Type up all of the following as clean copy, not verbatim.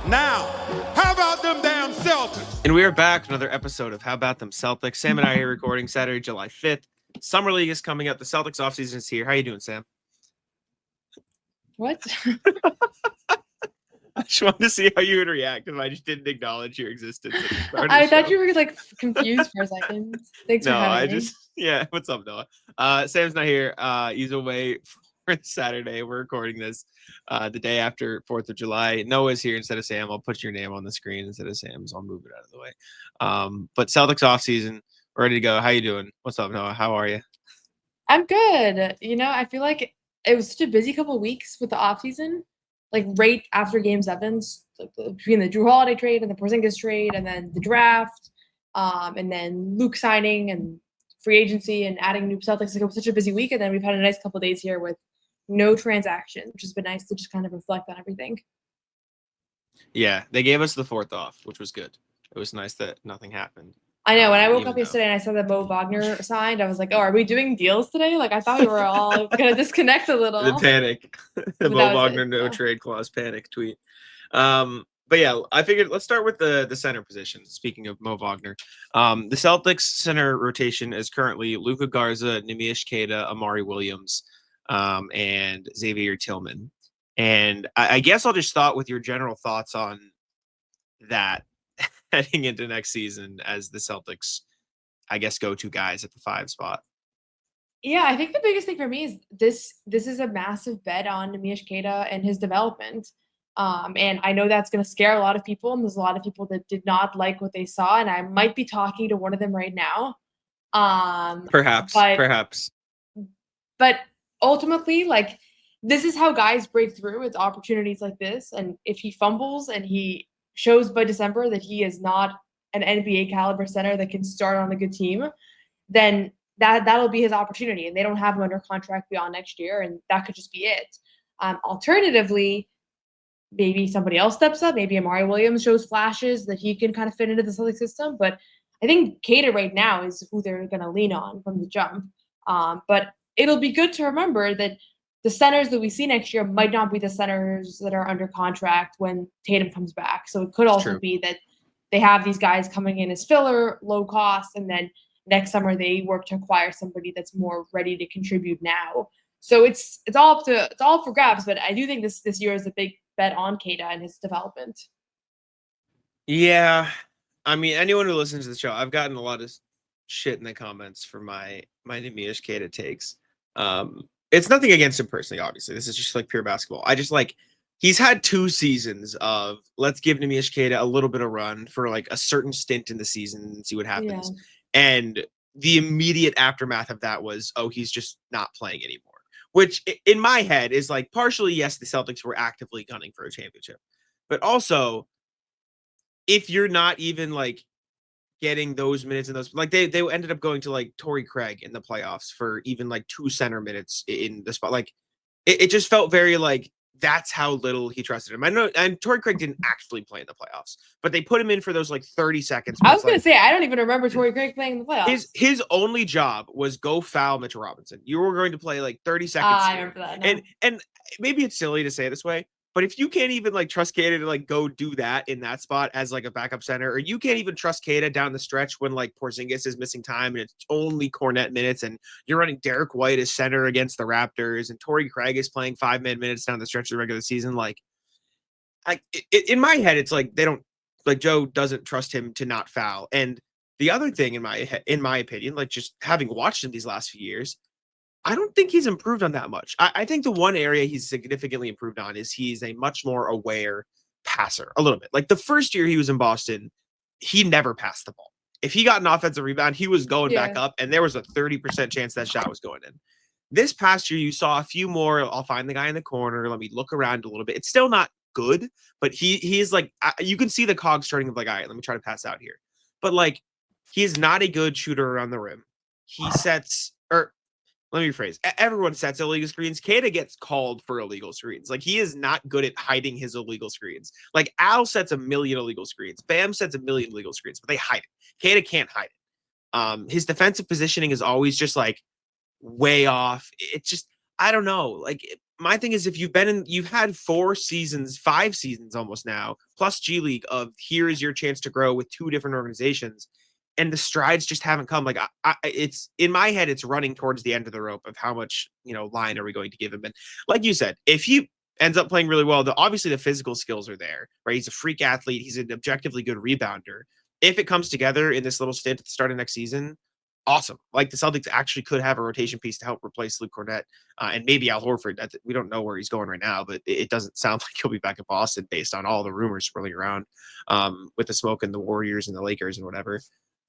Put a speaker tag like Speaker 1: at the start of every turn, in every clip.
Speaker 1: Now, how about them damn Celtics?
Speaker 2: And we are back with another episode of How About Them Celtics. Sam and I are here recording Saturday, July 5th. Summer League is coming up. The Celtics offseason is here. How you doing, Sam?
Speaker 3: What?
Speaker 2: I just wanted to see how you would react because I just didn't acknowledge your existence.
Speaker 3: I thought you were like confused for a second. Thanks for having me.
Speaker 2: Yeah. What's up, Noah? Sam's not here. He's away for Saturday. We're recording this the day after 4th of July. Noah's here instead of Sam. I'll put your name on the screen instead of Sam's. I'll move it out of the way. But Celtics offseason, ready to go. How you doing? What's up, Noah? How are you?
Speaker 3: I'm good. I feel like it was such a busy couple of weeks with the offseason. Like right after Game 7, like between the Drew Holiday trade and the Porzingis trade, and then the draft, and then Luke signing and free agency and adding new Celtics. Like it was such a busy week, and then we've had a nice couple of days here with no transactions, which has been nice to just kind of reflect on everything.
Speaker 2: Yeah, they gave us the 4th off, which was good. It was nice that nothing happened.
Speaker 3: I know. When I woke up yesterday and I saw that Mo Wagner signed, I was like, "Oh, are we doing deals today?" Like I thought we were all gonna disconnect a little.
Speaker 2: The panic, the Mo Wagner no trade clause panic tweet. But yeah, I figured let's start with the center position. Speaking of Mo Wagner, the Celtics center rotation is currently Luka Garza, Neemias Queta, Amari Williams, and Xavier Tillman. And I guess I'll just start with your general thoughts on that heading into next season as the Celtics, I guess, go-to guys at the 5 spot.
Speaker 3: Yeah, I think the biggest thing for me is this is a massive bet on Neemias Queta and his development. And I know that's going to scare a lot of people, and there's a lot of people that did not like what they saw, and I might be talking to one of them right now.
Speaker 2: Perhaps.
Speaker 3: But ultimately, like, this is how guys break through. It's opportunities like this, and if he fumbles and he shows by December that he is not an NBA caliber center that can start on a good team, then that'll be his opportunity, and they don't have him under contract beyond next year, and that could just be it. Alternatively, maybe somebody else steps up. Maybe Amari Williams shows flashes that he can kind of fit into the Celtics system. But I think Queta right now is who they're going to lean on from the jump. But it'll be good to remember that the centers that we see next year might not be the centers that are under contract when Tatum comes back. So it could also be that they have these guys coming in as filler, low cost, and then next summer they work to acquire somebody that's more ready to contribute now. So it's all for grabs. But I do think this year is a big bet on Queta and his development.
Speaker 2: Yeah, I mean, anyone who listens to the show, I've gotten a lot of shit in the comments for my Neemias Queta takes. It's nothing against him personally, obviously. This is just like pure basketball. I just like he's had 2 seasons of let's give Neemias Queta a little bit of run for like a certain stint in the season and see what happens. Yeah. And the immediate aftermath of that was, oh, he's just not playing anymore. Which in my head is like partially, yes, the Celtics were actively gunning for a championship. But also, if you're not even like getting those minutes in those, like they ended up going to like Torrey Craig in the playoffs for even like 2 center minutes in the spot. Like it just felt very like that's how little he trusted him. I know, and Torrey Craig didn't actually play in the playoffs, but they put him in for those like 30 seconds.
Speaker 3: I was going to say, I don't even remember Torrey Craig playing in the playoffs.
Speaker 2: His only job was go foul Mitchell Robinson. You were going to play like 30 seconds.
Speaker 3: I remember that. No.
Speaker 2: And maybe it's silly to say it this way, but if you can't even like trust Queta to like go do that in that spot as like a backup center, or you can't even trust Queta down the stretch when like Porzingis is missing time and it's only Cornet minutes, and you're running Derek White as center against the Raptors, and Torrey Craig is playing 5-man minutes down the stretch of the regular season, like in my head, it's like they don't like Joe doesn't trust him to not foul. And the other thing in my opinion, like just having watched him these last few years, I don't think he's improved on that much. I think the one area he's significantly improved on is he's a much more aware passer, a little bit. Like the first year he was in Boston, he never passed the ball. If he got an offensive rebound, he was going back up, and there was a 30% chance that shot was going in. This past year, you saw a few more, I'll find the guy in the corner, let me look around a little bit. It's still not good, but he is like, you can see the cogs starting of like, all right, let me try to pass out here. But like, he is not a good shooter around the rim. He sets, or let me rephrase. Everyone sets illegal screens. Queta gets called for illegal screens. Like, he is not good at hiding his illegal screens. Like, Al sets 1 million illegal screens. Bam sets 1 million illegal screens, but they hide it. Queta can't hide it. His defensive positioning is always just like way off. It's just, I don't know. Like, my thing is, if you've had 5 seasons almost now, plus G League of here is your chance to grow with 2 different organizations, and the strides just haven't come. Like it's in my head, it's running towards the end of the rope of how much line are we going to give him. And like you said, if he ends up playing really well, obviously the physical skills are there, right? He's a freak athlete. He's an objectively good rebounder. If it comes together in this little stint at the start of next season, awesome. Like the Celtics actually could have a rotation piece to help replace Luke Cornett and maybe Al Horford. We don't know where he's going right now, but it doesn't sound like he'll be back in Boston based on all the rumors swirling around with the smoke and the Warriors and the Lakers and whatever.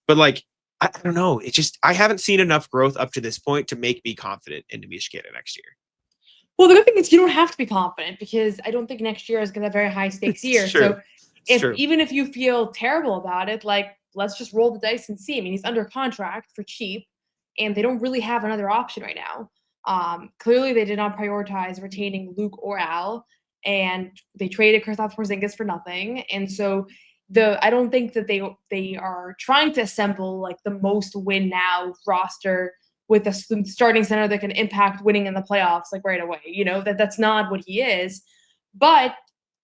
Speaker 2: But like, I don't know. It's just, I haven't seen enough growth up to this point to make me confident in Neemias Queta next year.
Speaker 3: Well, the good thing is you don't have to be confident because I don't think next year is going to be a very high stakes year. So even if you feel terrible about it, like let's just roll the dice and see. I mean, he's under contract for cheap and they don't really have another option right now. Clearly they did not prioritize retaining Luke or Al, and they traded Kristaps Porzingis for nothing. And so I don't think that they are trying to assemble like the most win now roster with a starting center that can impact winning in the playoffs like right away. That's not what he is. But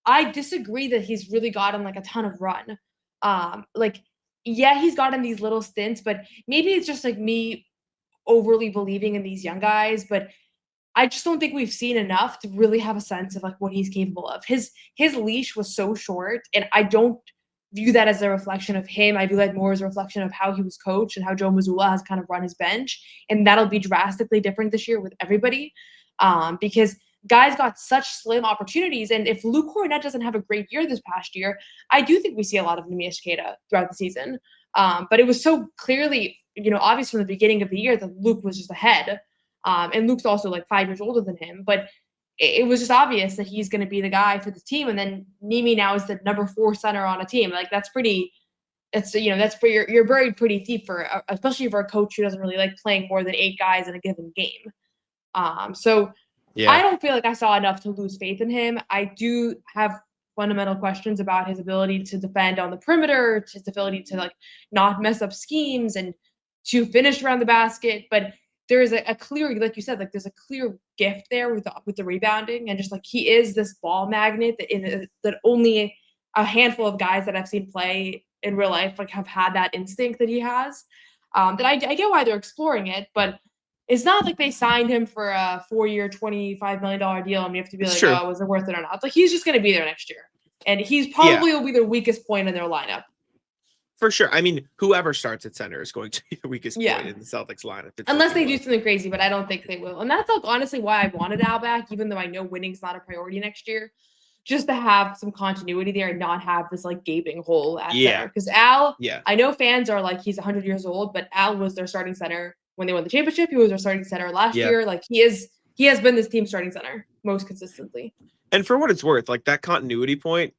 Speaker 3: I disagree that he's really gotten like a ton of run. He's gotten these little stints, but maybe it's just like me overly believing in these young guys. But I just don't think we've seen enough to really have a sense of like what he's capable of. His leash was so short, and I don't view that as a reflection of him. I view that more as a reflection of how he was coached and how Joe Mazzulla has kind of run his bench. And that'll be drastically different this year with everybody because guys got such slim opportunities. And if Luke Cornett doesn't have a great year this past year, I do think we see a lot of Neemias Queta throughout the season. But it was so clearly, obvious from the beginning of the year that Luke was just ahead. And Luke's also like 5 years older than him. But it was just obvious that he's going to be the guy for the team. And then Nimi now is the number 4 center on a team. Like that's pretty, that's you're buried pretty deep especially for a coach who doesn't really like playing more than 8 guys in a given game. So I don't feel like I saw enough to lose faith in him. I do have fundamental questions about his ability to defend on the perimeter, his ability to like not mess up schemes and to finish around the basket. But there is a clear, like you said, like there's a clear gift there with the rebounding, and just like he is this ball magnet that only a handful of guys that I've seen play in real life like have had that instinct that he has. That I get why they're exploring it, but it's not like they signed him for a 4-year, $25 million deal, and you have to be like, oh, was it worth it or not? It's like he's just going to be there next year, and he's probably will be the weakest point in their lineup.
Speaker 2: For sure. I mean, whoever starts at center is going to be the weakest point in the Celtics lineup.
Speaker 3: Unless they do something crazy, but I don't think they will. And that's like honestly why I wanted Al back, even though I know winning's not a priority next year. Just to have some continuity there and not have this like gaping hole at center. Because Al, I know fans are like he's 100 years old, but Al was their starting center when they won the championship. He was their starting center last year. Like he has been this team's starting center most consistently.
Speaker 2: And for what it's worth, like that continuity point,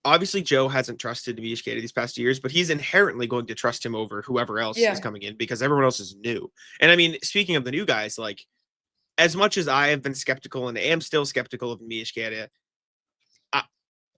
Speaker 2: obviously Joe hasn't trusted Neemias Queta these past years, but he's inherently going to trust him over whoever else is coming in because everyone else is new. And I mean, speaking of the new guys, like as much as I have been skeptical and am still skeptical of Neemias Queta,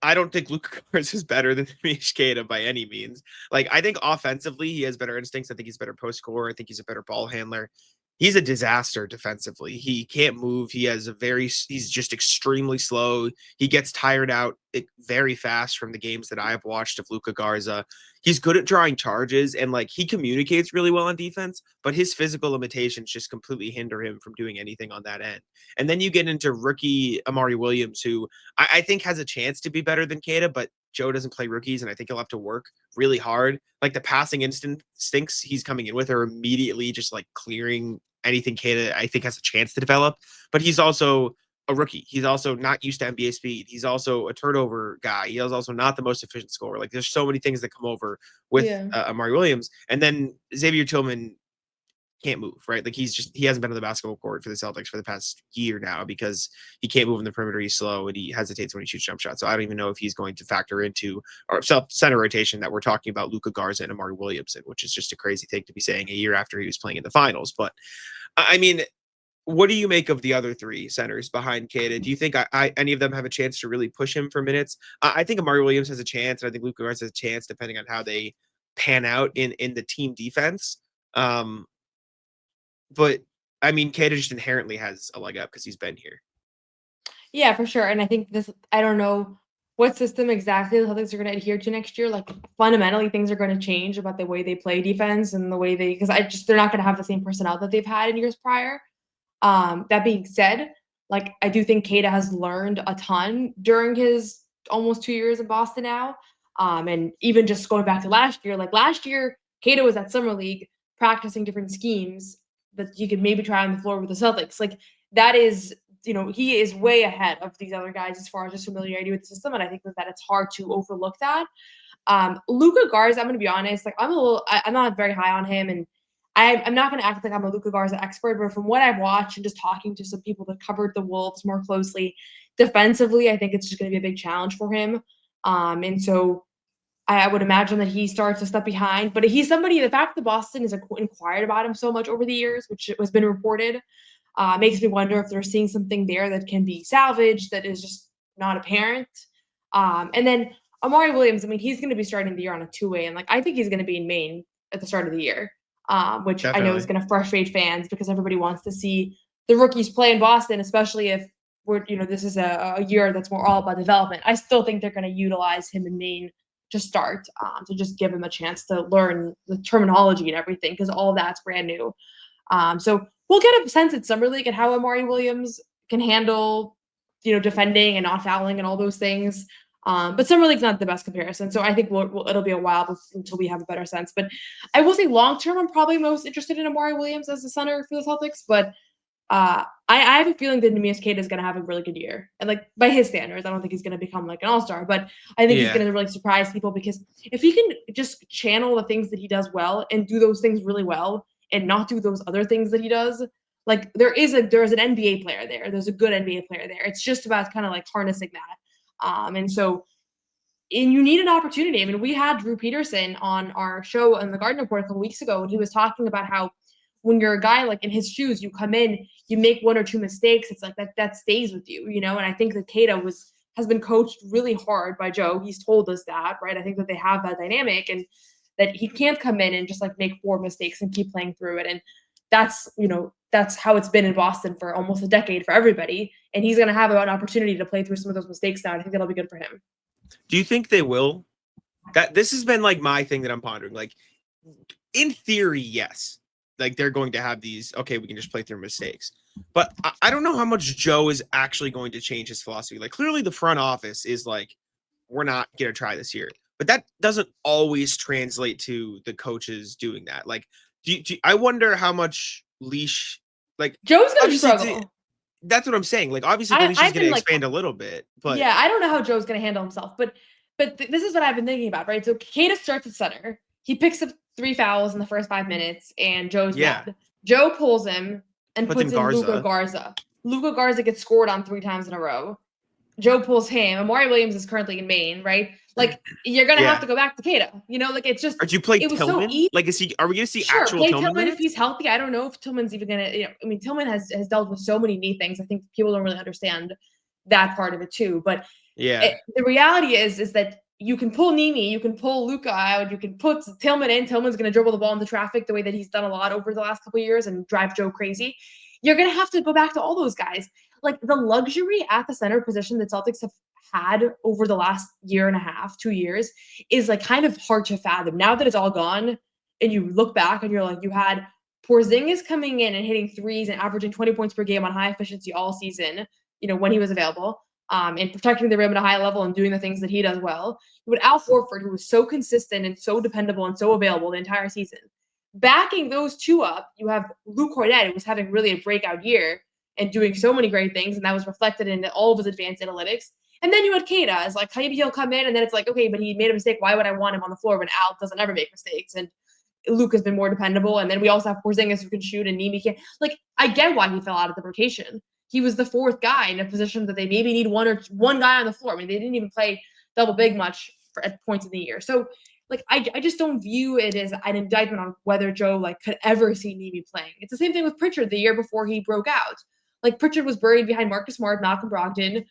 Speaker 2: I don't think Luka Garza is better than Neemias Queta by any means. Like I think offensively he has better instincts. I think he's better post scorer. I think he's a better ball handler. He's a disaster defensively. He can't move. He's just extremely slow. He gets tired out very fast from the games that I have watched of Luka Garza. He's good at drawing charges and like he communicates really well on defense, but his physical limitations just completely hinder him from doing anything on that end. And then you get into rookie Amari Williams, who I think has a chance to be better than Queta, but Joe doesn't play rookies, and I think he'll have to work really hard. Like the passing instincts he's coming in with are immediately just like clearing anything Queta I think has a chance to develop. But he's also a rookie. He's also not used to NBA speed. He's also a turnover guy. He is also not the most efficient scorer. Like there's so many things that come over with Amari Williams. And then Xavier Tillman can't move, right? Like he hasn't been on the basketball court for the Celtics for the past year now because he can't move in the perimeter. He's slow and he hesitates when he shoots jump shots. So I don't even know if he's going to factor into our center rotation that we're talking about Luka Garza and Amari Williamson, which is just a crazy thing to be saying a year after he was playing in the finals. But I mean, what do you make of the other 3 centers behind Queta? Do you think any of them have a chance to really push him for minutes? I think Amari Williams has a chance, and I think Luka Garza has a chance depending on how they pan out in the team defense. But I mean, Queta just inherently has a leg up because he's been here.
Speaker 3: Yeah, for sure. And I think I don't know what system exactly the Celtics are going to adhere to next year. Like fundamentally, things are going to change about the way they play defense and the way because they're not going to have the same personnel that they've had in years prior. That being said, like I do think Kata has learned a ton during his almost 2 years in Boston now. And even just going back to last year, Kata was at Summer League practicing different schemes that he could maybe try on the floor with the Celtics. Like that is, he is way ahead of these other guys as far as just familiarity with the system. And I think that it's hard to overlook that. Luka Garza, I'm going to be honest, like I'm not very high on him, and I'm not going to act like I'm a Luka Garza expert, but from what I've watched and just talking to some people that covered the Wolves more closely, defensively, I think it's just going to be a big challenge for him. And so I would imagine that he starts a step behind, but he's somebody, the fact that Boston has inquired about him so much over the years, which has been reported, makes me wonder if they're seeing something there that can be salvaged that is just not apparent. And then Amari Williams, I mean, he's going to be starting the year on a two-way, and like I think he's going to be in Maine at the start of the year, which I know is going to frustrate fans because everybody wants to see the rookies play in Boston, especially if this is a year that's more all about development. I still think they're going to utilize him in Maine to start, to just give him a chance to learn the terminology and everything because all of that's brand new. So we'll get a sense at Summer League at how Amari Williams can handle, defending and not fouling and all those things. But Summer League's not the best comparison. So I think it'll be a while until we have a better sense. But I will say long term, I'm probably most interested in Amari Williams as the center for the Celtics. But I have a feeling that Neemias Queta is going to have a really good year. And like by his standards, I don't think he's going to become like an all-star, but I think he's going to really surprise people because if he can just channel the things that he does well and do those things really well and not do those other things that he does, like there's an NBA player there. There's a good NBA player there. It's just about kind of like harnessing that. And you need an opportunity. I mean, we had Drew Peterson on our show on the Garden Report a couple weeks ago, and he was talking about how when you're a guy like in his shoes, you come in, you make one or two mistakes. It's like that stays with you, And I think that Queta has been coached really hard by Joe. He's told us that, right? I think that they have that dynamic and that he can't come in and just like make 4 mistakes and keep playing through it. And that's how it's been in Boston for almost a decade for everybody. And he's going to have an opportunity to play through some of those mistakes now. I think that'll be good for him.
Speaker 2: Do you think they will? This has been like my thing that I'm pondering. Like in theory, yes. Like they're going to have these, okay, we can just play through mistakes. But I don't know how much Joe is actually going to change his philosophy. Like clearly the front office is like, we're not going to try this year. But that doesn't always translate to the coaches doing that. Like, I wonder how much leash, like
Speaker 3: Joe's going to struggle.
Speaker 2: That's what I'm saying. Like, obviously the leash is going to expand a little bit. But
Speaker 3: yeah, I don't know how Joe's going to handle himself. But this is what I've been thinking about, right? So Queta starts at center. He picks up 3 fouls in the first 5 minutes, and Joe's mad. Joe pulls him and puts in Luka Garza. Luka Garza gets scored on 3 times in a row. Joe pulls him. Amari Williams is currently in Maine, right? Like you're gonna have to go back to Queta. Like it's just.
Speaker 2: Or do you play Tillman? So like are we gonna see actual Tillman
Speaker 3: if he's healthy? I don't know if Tillman's even gonna. I mean, Tillman has dealt with so many knee things. I think people don't really understand that part of it too. But the reality is that you can pull Nimi, you can pull Luka out, you can put Tillman in. Tillman's going to dribble the ball into traffic the way that he's done a lot over the last couple of years and drive Joe crazy. You're going to have to go back to all those guys. Like the luxury at the center position that Celtics have had over the last year and a half, 2 years is like kind of hard to fathom. Now that it's all gone and you look back and you're like, you had Porzingis coming in and hitting threes and averaging 20 points per game on high efficiency all season, when he was available. And protecting the rim at a high level and doing the things that he does well. You had Al Horford, who was so consistent and so dependable and so available the entire season. Backing those two up, you have Luke Cornett, who was having really a breakout year and doing so many great things, and that was reflected in all of his advanced analytics. And then you had Queta. It's like, maybe he'll come in, and then it's like, okay, but he made a mistake. Why would I want him on the floor when Al doesn't ever make mistakes? And Luke has been more dependable. And then we also have Porzingis who can shoot, and Nimi can't. Like, I get why he fell out of the rotation. He was the 4th guy in a position that they maybe need one guy on the floor. I mean, they didn't even play double big much at points in the year. So, like, I just don't view it as an indictment on whether Joe, like, could ever see Nimi playing. It's the same thing with Pritchard the year before he broke out. Like, Pritchard was buried behind Marcus Smart, Malcolm Brogdon,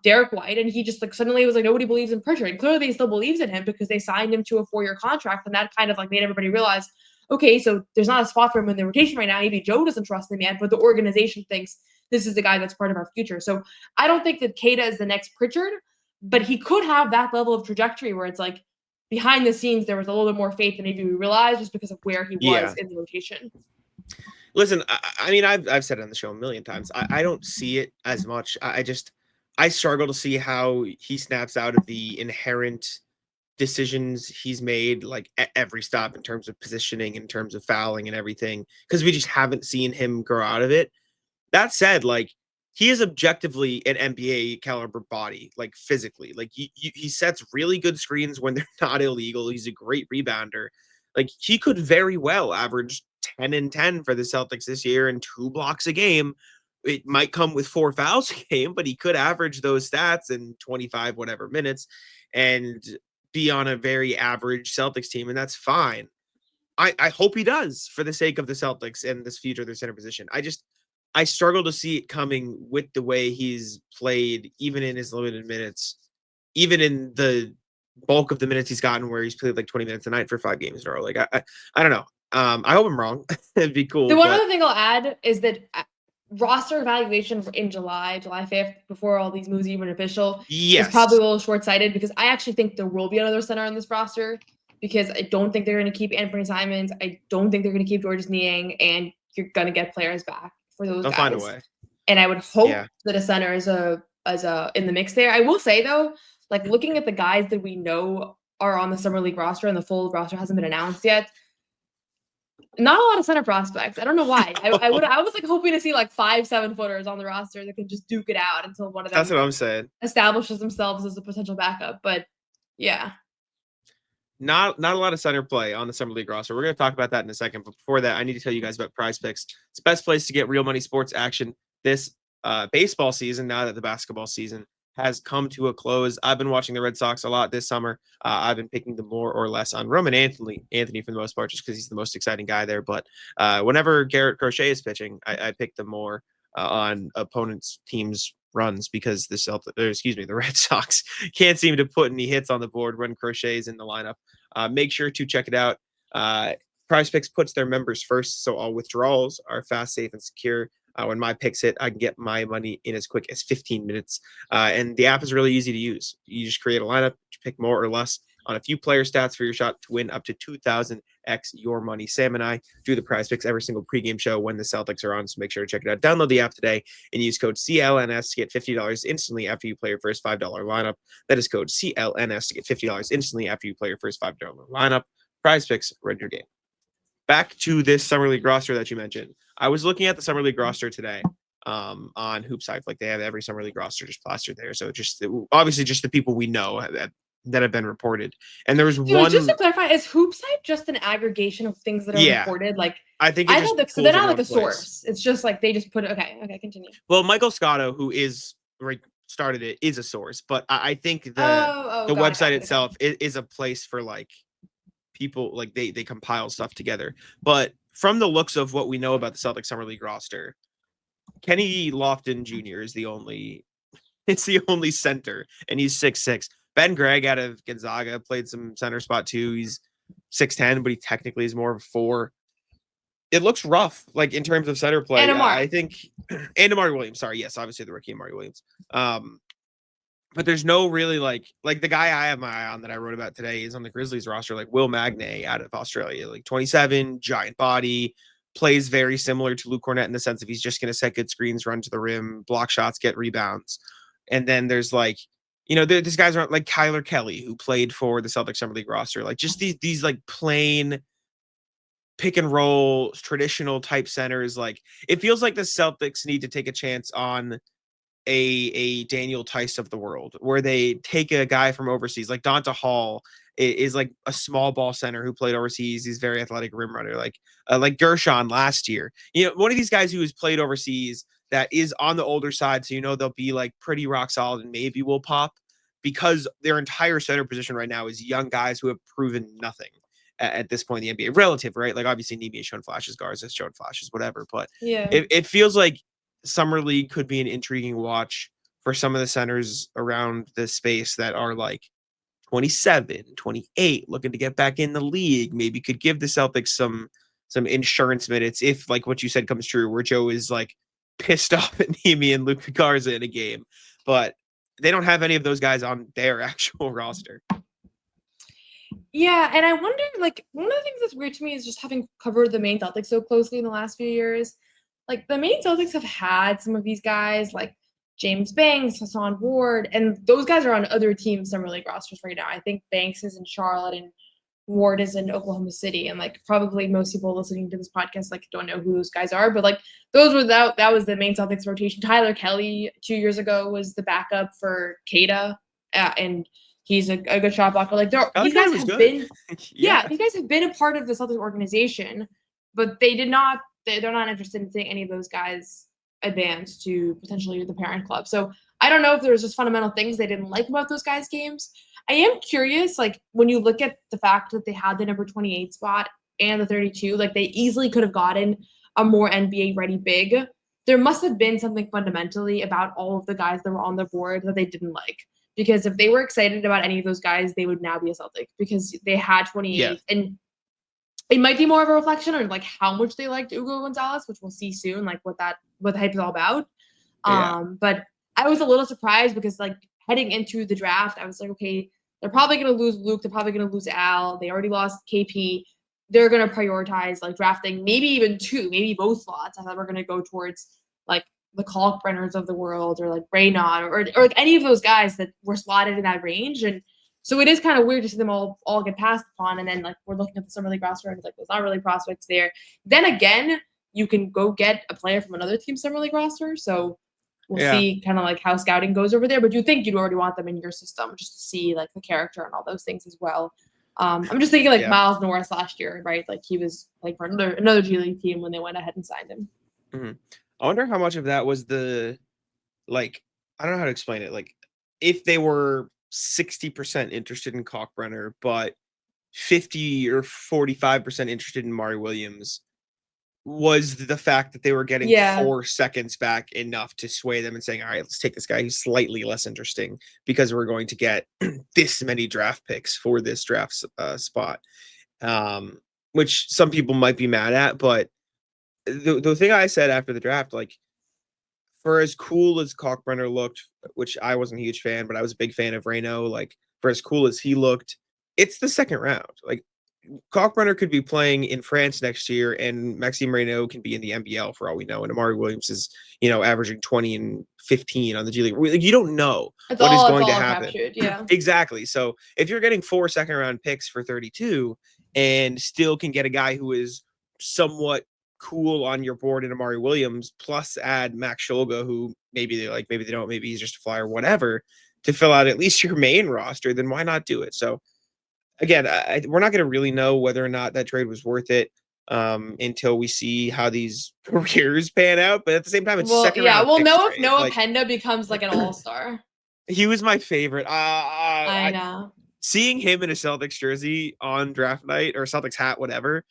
Speaker 3: Derek White, and he just, like, suddenly was like, nobody believes in Pritchard. And clearly he still believes in him because they signed him to a 4-year contract, and that kind of, like, made everybody realize, okay, so there's not a spot for him in the rotation right now. Maybe Joe doesn't trust him yet, but the organization thinks this is the guy that's part of our future. So I don't think that Keita is the next Pritchard, but he could have that level of trajectory where it's like behind the scenes there was a little bit more faith than maybe we realized just because of where he was in the rotation.
Speaker 2: Listen, I mean, I've said it on the show a million times. I don't see it as much. I struggle to see how he snaps out of the inherent decisions he's made like at every stop in terms of positioning, in terms of fouling and everything, because we just haven't seen him grow out of it. That said, like he is objectively an NBA caliber body, like physically. Like he sets really good screens when they're not illegal. He's a great rebounder. Like he could very well average 10 and 10 for the Celtics this year and 2 blocks a game. It might come with 4 fouls a game, but he could average those stats in 25 whatever minutes and be on a very average Celtics team, and that's fine. I hope he does for the sake of the Celtics and this future of their center position. I struggle to see it coming with the way he's played, even in his limited minutes, even in the bulk of the minutes he's gotten where he's played like 20 minutes a night for 5 games in a row. Like, I don't know. I hope I'm wrong. It'd be cool.
Speaker 3: The one other thing I'll add is that roster evaluation in July 5th, before all these moves even official, is probably a little short-sighted because I actually think there will be another center on this roster because I don't think they're going to keep Anthony Simons. I don't think they're going to keep Georges Niang, and you're going to get players back for those guys.
Speaker 2: Find a way.
Speaker 3: And I would hope that a center is in the mix there. I will say though, like looking at the guys that we know are on the Summer League roster and the full roster hasn't been announced yet, not a lot of center prospects. I don't know why. I was like hoping to see like 5-7 footers on the roster that can just duke it out until one of them.
Speaker 2: That's what I'm saying.
Speaker 3: Establishes themselves as a potential backup. But yeah.
Speaker 2: Not a lot of center play on the Summer League roster. We're going to talk about that in a second. But before that, I need to tell you guys about PrizePicks. It's the best place to get real money sports action this baseball season, now that the basketball season has come to a close. I've been watching the Red Sox a lot this summer. I've been picking them more or less on Roman Anthony for the most part, just because he's the most exciting guy there. But whenever Garrett Crochet is pitching, I pick them more on opponents' teams' runs because the Red Sox can't seem to put any hits on the board when Crochet is in the lineup. Make sure to check it out. PrizePicks puts their members first, so all withdrawals are fast, safe, and secure. When my picks hit, I can get my money in as quick as 15 minutes. And the app is really easy to use. You just create a lineup, pick more or less on a few player stats for your shot to win up to 2,000x your money. Sam and I do the PrizePicks every single pregame show when the Celtics are on, so make sure to check it out. Download the app today and use code CLNS to get $50 instantly after you play your first $5 lineup. That is code CLNS to get $50 instantly after you play your first $5 lineup. PrizePicks, run your game. Back to this Summer League roster that you mentioned. I was looking at the Summer League roster today on Hoops Hype. Like they have every Summer League roster just plastered there. So obviously just the people we know that have been reported. And there was one.
Speaker 3: Just to clarify, is Hoops Hype just an aggregation of things that are reported? Like
Speaker 2: I think
Speaker 3: so they're not like a source. It's just like they just put it. Okay, continue.
Speaker 2: Well, Michael Scotto, who is started it, is a source, but I think the website itself is a place for like people like they compile stuff together. But from the looks of what we know about the Celtics Summer League roster, Kenny Lofton Jr. is the only center, and he's 6'6". Ben Gregg out of Gonzaga played some center spot too. He's 6'10", but he technically is more of a 4. It looks rough, like in terms of center play. I think, and Amari Williams. Sorry, yes, obviously the rookie Amari Williams. But there's no really like the guy I have my eye on that I wrote about today is on the Grizzlies roster, like Will Magnay out of Australia, like 27, giant body, plays very similar to Luke Cornett in the sense of he's just going to set good screens, run to the rim, block shots, get rebounds. And then there's like, these guys aren't like Kyler Kelly, who played for the Celtics Summer League roster, like just these like plain pick and roll traditional type centers. Like it feels like the Celtics need to take a chance on a Daniel Tice of the world, where they take a guy from overseas, like Donta Hall is like a small ball center who played overseas. He's very athletic rim runner, like Gershon last year. One of these guys who has played overseas that is on the older side, so they'll be like pretty rock solid and maybe will pop, because their entire center position right now is young guys who have proven nothing at this point in the NBA. Relative, right? Like obviously Nimi has shown flashes, Garza has shown flashes, whatever. But it feels like Summer League could be an intriguing watch for some of the centers around the space that are like 27, 28, looking to get back in the league. Maybe could give the Celtics some insurance minutes if, like what you said, comes true, where Joe is like pissed off at Nemi and Luka Garza in a game, but they don't have any of those guys on their actual roster.
Speaker 3: Yeah, and I wonder, like, one of the things that's weird to me is just having covered the Maine Celtics so closely in the last few years. Like, the Maine Celtics have had some of these guys, like James Banks, Hassan Ward, and those guys are on other teams' Summer League rosters right now. I think Banks is in Charlotte and Ward is in Oklahoma City, and like probably most people listening to this podcast like don't know who those guys are, but like those were that was the Maine Celtics rotation. Tyler Kelly 2 years ago was the backup for Kada, and he's a good shot blocker. Like these guys have been, these guys have been a part of the Celtics organization, but they're not interested in seeing any of those guys advance to potentially the parent club. So I don't know if there's just fundamental things they didn't like about those guys' games. I am curious, like, when you look at the fact that they had the number 28 spot and the 32, like, they easily could have gotten a more NBA-ready big. There must have been something fundamentally about all of the guys that were on the board that they didn't like. Because if they were excited about any of those guys, they would now be a Celtic because they had 28. Yeah. And it might be more of a reflection on, like, how much they liked Hugo Gonzalez, which we'll see soon, like, what the hype is all about. But I was a little surprised because, like, heading into the draft, I was like, okay, they're probably going to lose Luke. They're probably going to lose Al. They already lost KP. They're going to prioritize, like, drafting maybe even two, maybe both slots. I thought we're going to go towards, like, the Kalkbrenners of the world or, like, Raynaud or like, any of those guys that were slotted in that range. And so it is kind of weird to see them all get passed upon. And then, like, we're looking at the Summer League roster and it's like, there's not really prospects there. Then again, you can go get a player from another team's Summer League roster. So we'll see kind of like how scouting goes over there, but you think you'd already want them in your system just to see like the character and all those things as well. I'm just thinking like Miles Norris last year, right? Like he was like for another G League team when they went ahead and signed him.
Speaker 2: Mm-hmm. I wonder how much of that was the, like, I don't know how to explain it. Like if they were 60% interested in Kalkbrenner, but 50 or 45% interested in Mari Williams, was the fact that they were getting 4 seconds back enough to sway them and saying, all right, let's take this guy who's slightly less interesting because we're going to get this many draft picks for this draft spot, which some people might be mad at. But the thing I said after the draft, like, for as cool as Kalkbrenner looked, which I wasn't a huge fan, but I was a big fan of Reynaud, like, for as cool as he looked, it's the second round. Like, Kalkbrenner could be playing in France next year, and Maxime Reynaud can be in the NBL for all we know. And Amari Williams is, averaging 20 and 15 on the G League. Like, you don't know what is going to happen. Exactly. So if you're getting 4 second-round picks for 32 and still can get a guy who is somewhat cool on your board in Amari Williams, plus add Max Shulga, who maybe they like, maybe they don't, maybe he's just a flyer, whatever, to fill out at least your main roster, then why not do it? So again, we're not going to really know whether or not that trade was worth it until we see how these careers pan out. But at the same time, it's second round.
Speaker 3: We'll know if Noah Penda becomes like an all-star.
Speaker 2: He was my favorite.
Speaker 3: I know.
Speaker 2: Seeing him in a Celtics jersey on draft night or Celtics hat, whatever,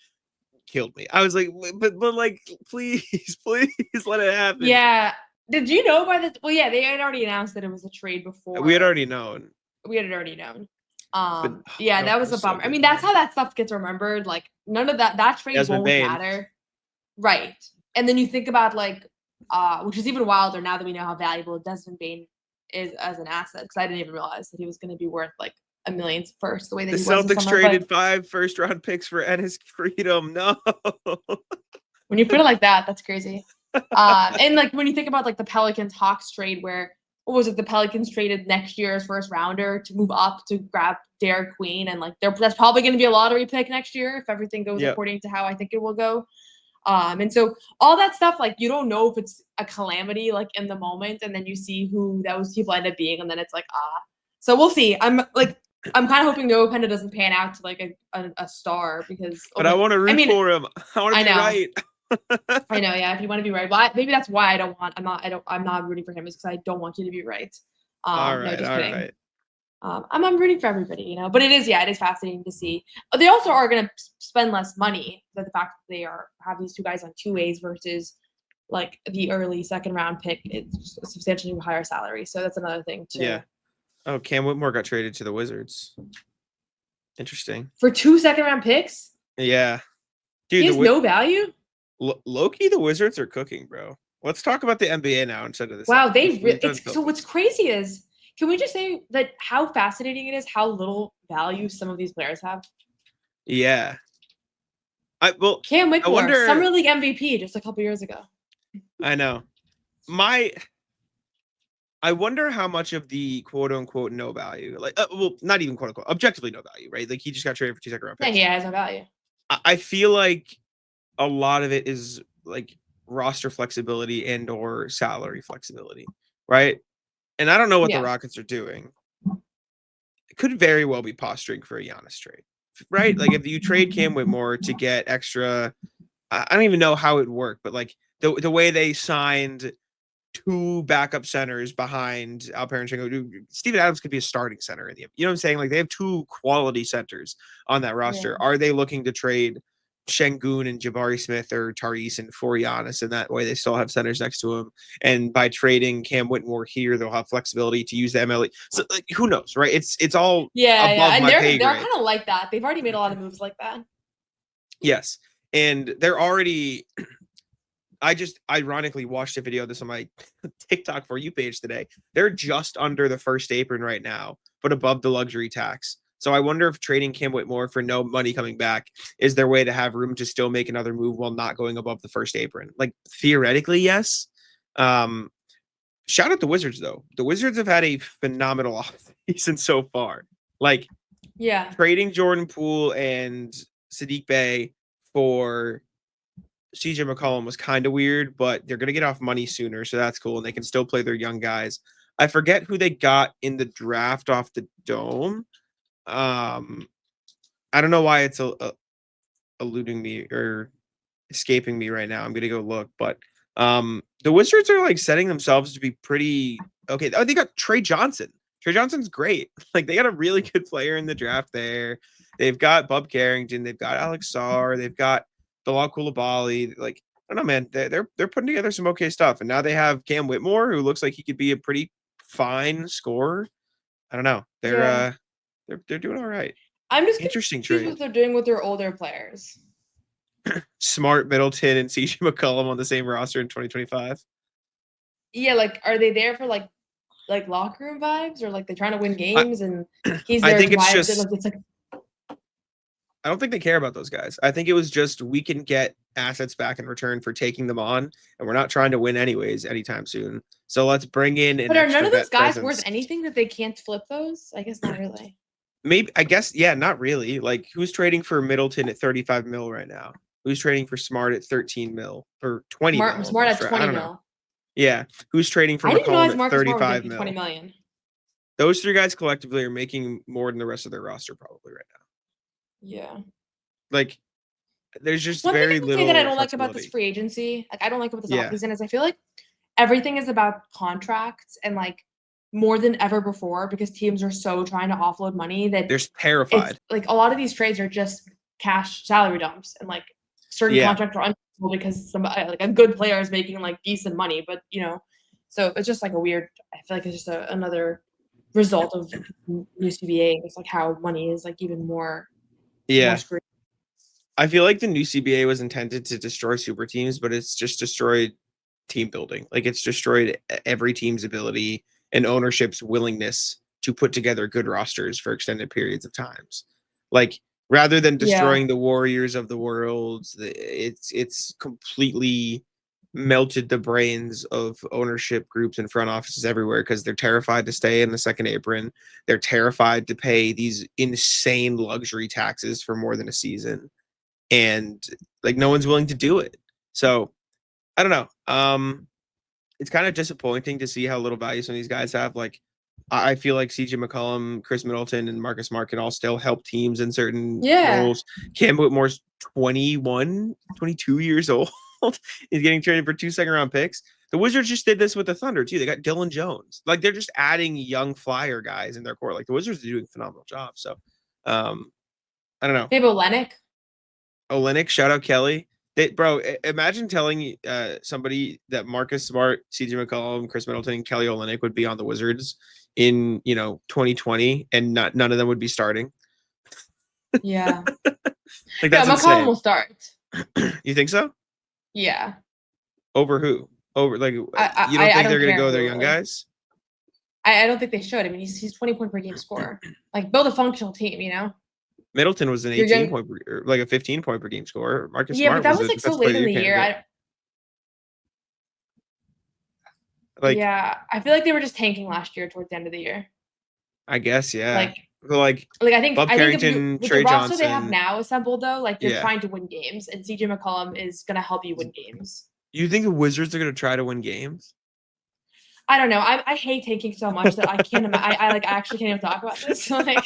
Speaker 2: killed me. I was like, but like, please let it happen.
Speaker 3: Yeah. Did you know they had already announced that it was a trade before.
Speaker 2: We had already known.
Speaker 3: That was a bummer. I mean, that's how that stuff gets remembered. Like, none of that trade won't matter. Right. And then you think about, like, which is even wilder now that we know how valuable Desmond Bane is as an asset, because I didn't even realize that he was going to be worth, like, $1 million first, the way that
Speaker 2: the Celtics traded 5 first-round picks for Enes Freedom. No.
Speaker 3: When you put it like that, that's crazy. And, like, when you think about, like, the Pelicans-Hawks trade where, what was it? The Pelicans traded next year's first rounder to move up to grab Derek Queen. And like, that's probably going to be a lottery pick next year if everything goes according to how I think it will go. And so all that stuff, like, you don't know if it's a calamity, like, in the moment. And then you see who those people end up being. And then it's like, so we'll see. I'm kind of hoping Noah Penda doesn't pan out to like a star because.
Speaker 2: But I want to root for him. I want to be right.
Speaker 3: I know, yeah. If you want to be right, well, maybe that's why I'm not rooting for him, is because I don't want you to be right.
Speaker 2: All right.
Speaker 3: I'm rooting for everybody, But it is fascinating to see. They also are going to spend less money. But the fact that they have these two guys on 2 ways versus like the early second round pick, it's a substantially higher salary. So that's another thing too.
Speaker 2: Yeah. Oh, Cam Whitmore got traded to the Wizards. Interesting.
Speaker 3: For 2 second round picks?
Speaker 2: Yeah. Dude,
Speaker 3: he has no value?
Speaker 2: Low-key, the Wizards are cooking, bro. Let's talk about the NBA now instead of this.
Speaker 3: Wow,
Speaker 2: So
Speaker 3: what's crazy is, can we just say that how fascinating it is how little value some of these players have?
Speaker 2: Yeah.
Speaker 3: Cam
Speaker 2: I
Speaker 3: Whitmore,
Speaker 2: wonder.
Speaker 3: Summer League MVP just a couple years ago.
Speaker 2: I know. I wonder how much of the quote unquote no value, like, not even quote unquote, objectively no value, right? Like he just got traded for 2 second round
Speaker 3: Yeah,
Speaker 2: picks.
Speaker 3: he has no value.
Speaker 2: I feel like a lot of it is like roster flexibility and or salary flexibility, right? And I don't know what the
Speaker 3: Yeah.
Speaker 2: Rockets are doing. It could very well be posturing for a Giannis trade, right? Like if you trade Cam Whitmore to get extra, I don't even know how it worked, but like the way they signed 2 backup centers behind Alperen Sengun. Steven Adams could be a starting center in the, you know what I'm saying? Like they have 2 quality centers on that roster.
Speaker 3: Yeah.
Speaker 2: Are they looking to trade Sengun and Jabari Smith or Tyrese and for Giannis? And that way they still have centers next to him. And by trading Cam Whitmore here, they'll have flexibility to use the MLE. So like, who knows, right? It's all
Speaker 3: Yeah,
Speaker 2: above
Speaker 3: and
Speaker 2: my
Speaker 3: they're
Speaker 2: pay grade.
Speaker 3: kind of like that. They've already made a lot of moves like that.
Speaker 2: Yes. And they're already I just ironically watched a video of this on my TikTok For You page today. They're just under the first apron right now, but above the luxury tax. So I wonder if trading Cam Whitmore for no money coming back is their way to have room to still make another move while not going above the first apron. Like theoretically, yes. Shout out the Wizards though. The Wizards have had a phenomenal offseason so far. Like trading Jordan Poole and Sadiq Bey for CJ McCollum was kind of weird, but they're going to get off money sooner, so that's cool, and they can still play their young guys. I forget who they got in the draft off the dome. I don't know why it's eluding me or escaping me right now. I'm going to go look, but the Wizards are like setting themselves to be pretty okay. Oh, they got Trey Johnson. Trey Johnson's great. Like they got a really good player in the draft there. They've got Bub Carrington. They've got Alex Sarr. They've got Bilal Coulibaly. Like I don't know, man. They're putting together some okay stuff, and now they have Cam Whitmore, who looks like he could be a pretty fine scorer. I don't know. They're doing all right.
Speaker 3: I'm just
Speaker 2: interesting
Speaker 3: trade. What they're doing with their older players.
Speaker 2: Smart, Middleton, and CJ McCollum on the same roster in 2025.
Speaker 3: Yeah, like are they there for like locker room vibes, or like they're trying to win games and he's there?
Speaker 2: I think it's just.
Speaker 3: It's like,
Speaker 2: I don't think they care about those guys. I think it was just we can get assets back in return for taking them on, and we're not trying to win anyways anytime soon. So let's bring in an
Speaker 3: But are none of those guys
Speaker 2: presence.
Speaker 3: worth anything that they can't flip those? I guess not really.
Speaker 2: Maybe I guess yeah, not really. Like who's trading for Middleton at 35 mil right now? Who's trading for Smart at 13 mil or 20 mil?
Speaker 3: Smart at 20 mil.
Speaker 2: Know. Yeah, who's trading for
Speaker 3: McCollum
Speaker 2: at 35 mil?
Speaker 3: 20 million.
Speaker 2: Those 3 guys collectively are making more than the rest of their roster probably right now.
Speaker 3: Yeah.
Speaker 2: Like there's just
Speaker 3: One
Speaker 2: very
Speaker 3: thing
Speaker 2: little
Speaker 3: that I don't like about this free agency, like I don't like about this offseason, is I feel like everything is about contracts and like more than ever before because teams are so trying to offload money that
Speaker 2: they're terrified.
Speaker 3: Like a lot of these trades are just cash salary dumps and like certain contracts are unflexible because somebody like a good player is making like decent money, but you know, so it's just like a weird. I feel like it's just another result of new CBA. It's like how money is like even more.
Speaker 2: Yeah.
Speaker 3: More
Speaker 2: I feel like the new CBA was intended to destroy super teams, but it's just destroyed team building. Like it's destroyed every team's ability and ownership's willingness to put together good rosters for extended periods of times. Like rather than destroying the Warriors of the world, it's completely melted the brains of ownership groups and front offices everywhere because they're terrified to stay in the second apron. They're terrified to pay these insane luxury taxes for more than a season. And like no one's willing to do it. So I don't know. It's kind of disappointing to see how little value some of these guys have. Like I feel like CJ McCollum, Chris Middleton, and Marcus Smart can all still help teams in certain roles. Cam Whitmore's 21, 22 years old. He's getting traded for 2 second-round picks. The Wizards just did this with the Thunder too. They got Dylan Jones. Like they're just adding young flyer guys in their core. Like the Wizards are doing a phenomenal job. So I don't know.
Speaker 3: They have
Speaker 2: Olynyk, shout out Kelly. Imagine telling somebody that Marcus Smart, CJ McCollum, Chris Middleton, and Kelly Olynyk would be on the Wizards in 2020, and none of them would be starting.
Speaker 3: Yeah.
Speaker 2: Like that's
Speaker 3: McCollum will start.
Speaker 2: You think so?
Speaker 3: Yeah.
Speaker 2: Over who? over like
Speaker 3: I
Speaker 2: you don't think
Speaker 3: I
Speaker 2: they're
Speaker 3: don't
Speaker 2: gonna
Speaker 3: care
Speaker 2: go their
Speaker 3: who,
Speaker 2: young
Speaker 3: like,
Speaker 2: guys?
Speaker 3: I don't think they should. I mean, he's 20 point per game scorer. Like, build a functional team, you know?
Speaker 2: Middleton was an
Speaker 3: You're
Speaker 2: 18
Speaker 3: young.
Speaker 2: point or like a 15 point per game scorer. Marcus
Speaker 3: Yeah, but
Speaker 2: Smart
Speaker 3: that
Speaker 2: was
Speaker 3: was
Speaker 2: a
Speaker 3: like so
Speaker 2: defensive
Speaker 3: late
Speaker 2: player of
Speaker 3: in
Speaker 2: the
Speaker 3: the
Speaker 2: year
Speaker 3: year.
Speaker 2: candidate. Like,
Speaker 3: Yeah, I feel like they were just tanking last year towards the end of the year.
Speaker 2: I guess, yeah.
Speaker 3: Like,
Speaker 2: Like
Speaker 3: I think
Speaker 2: Bob
Speaker 3: if
Speaker 2: Carrington,
Speaker 3: with the
Speaker 2: Trey
Speaker 3: roster they have
Speaker 2: Johnson.
Speaker 3: now assembled though, like you're
Speaker 2: Yeah.
Speaker 3: trying to win games, and CJ McCollum is gonna help you win games.
Speaker 2: You think the Wizards are gonna try to win games?
Speaker 3: I don't know. I hate tanking so much that I can't. I actually can't even talk about this. Like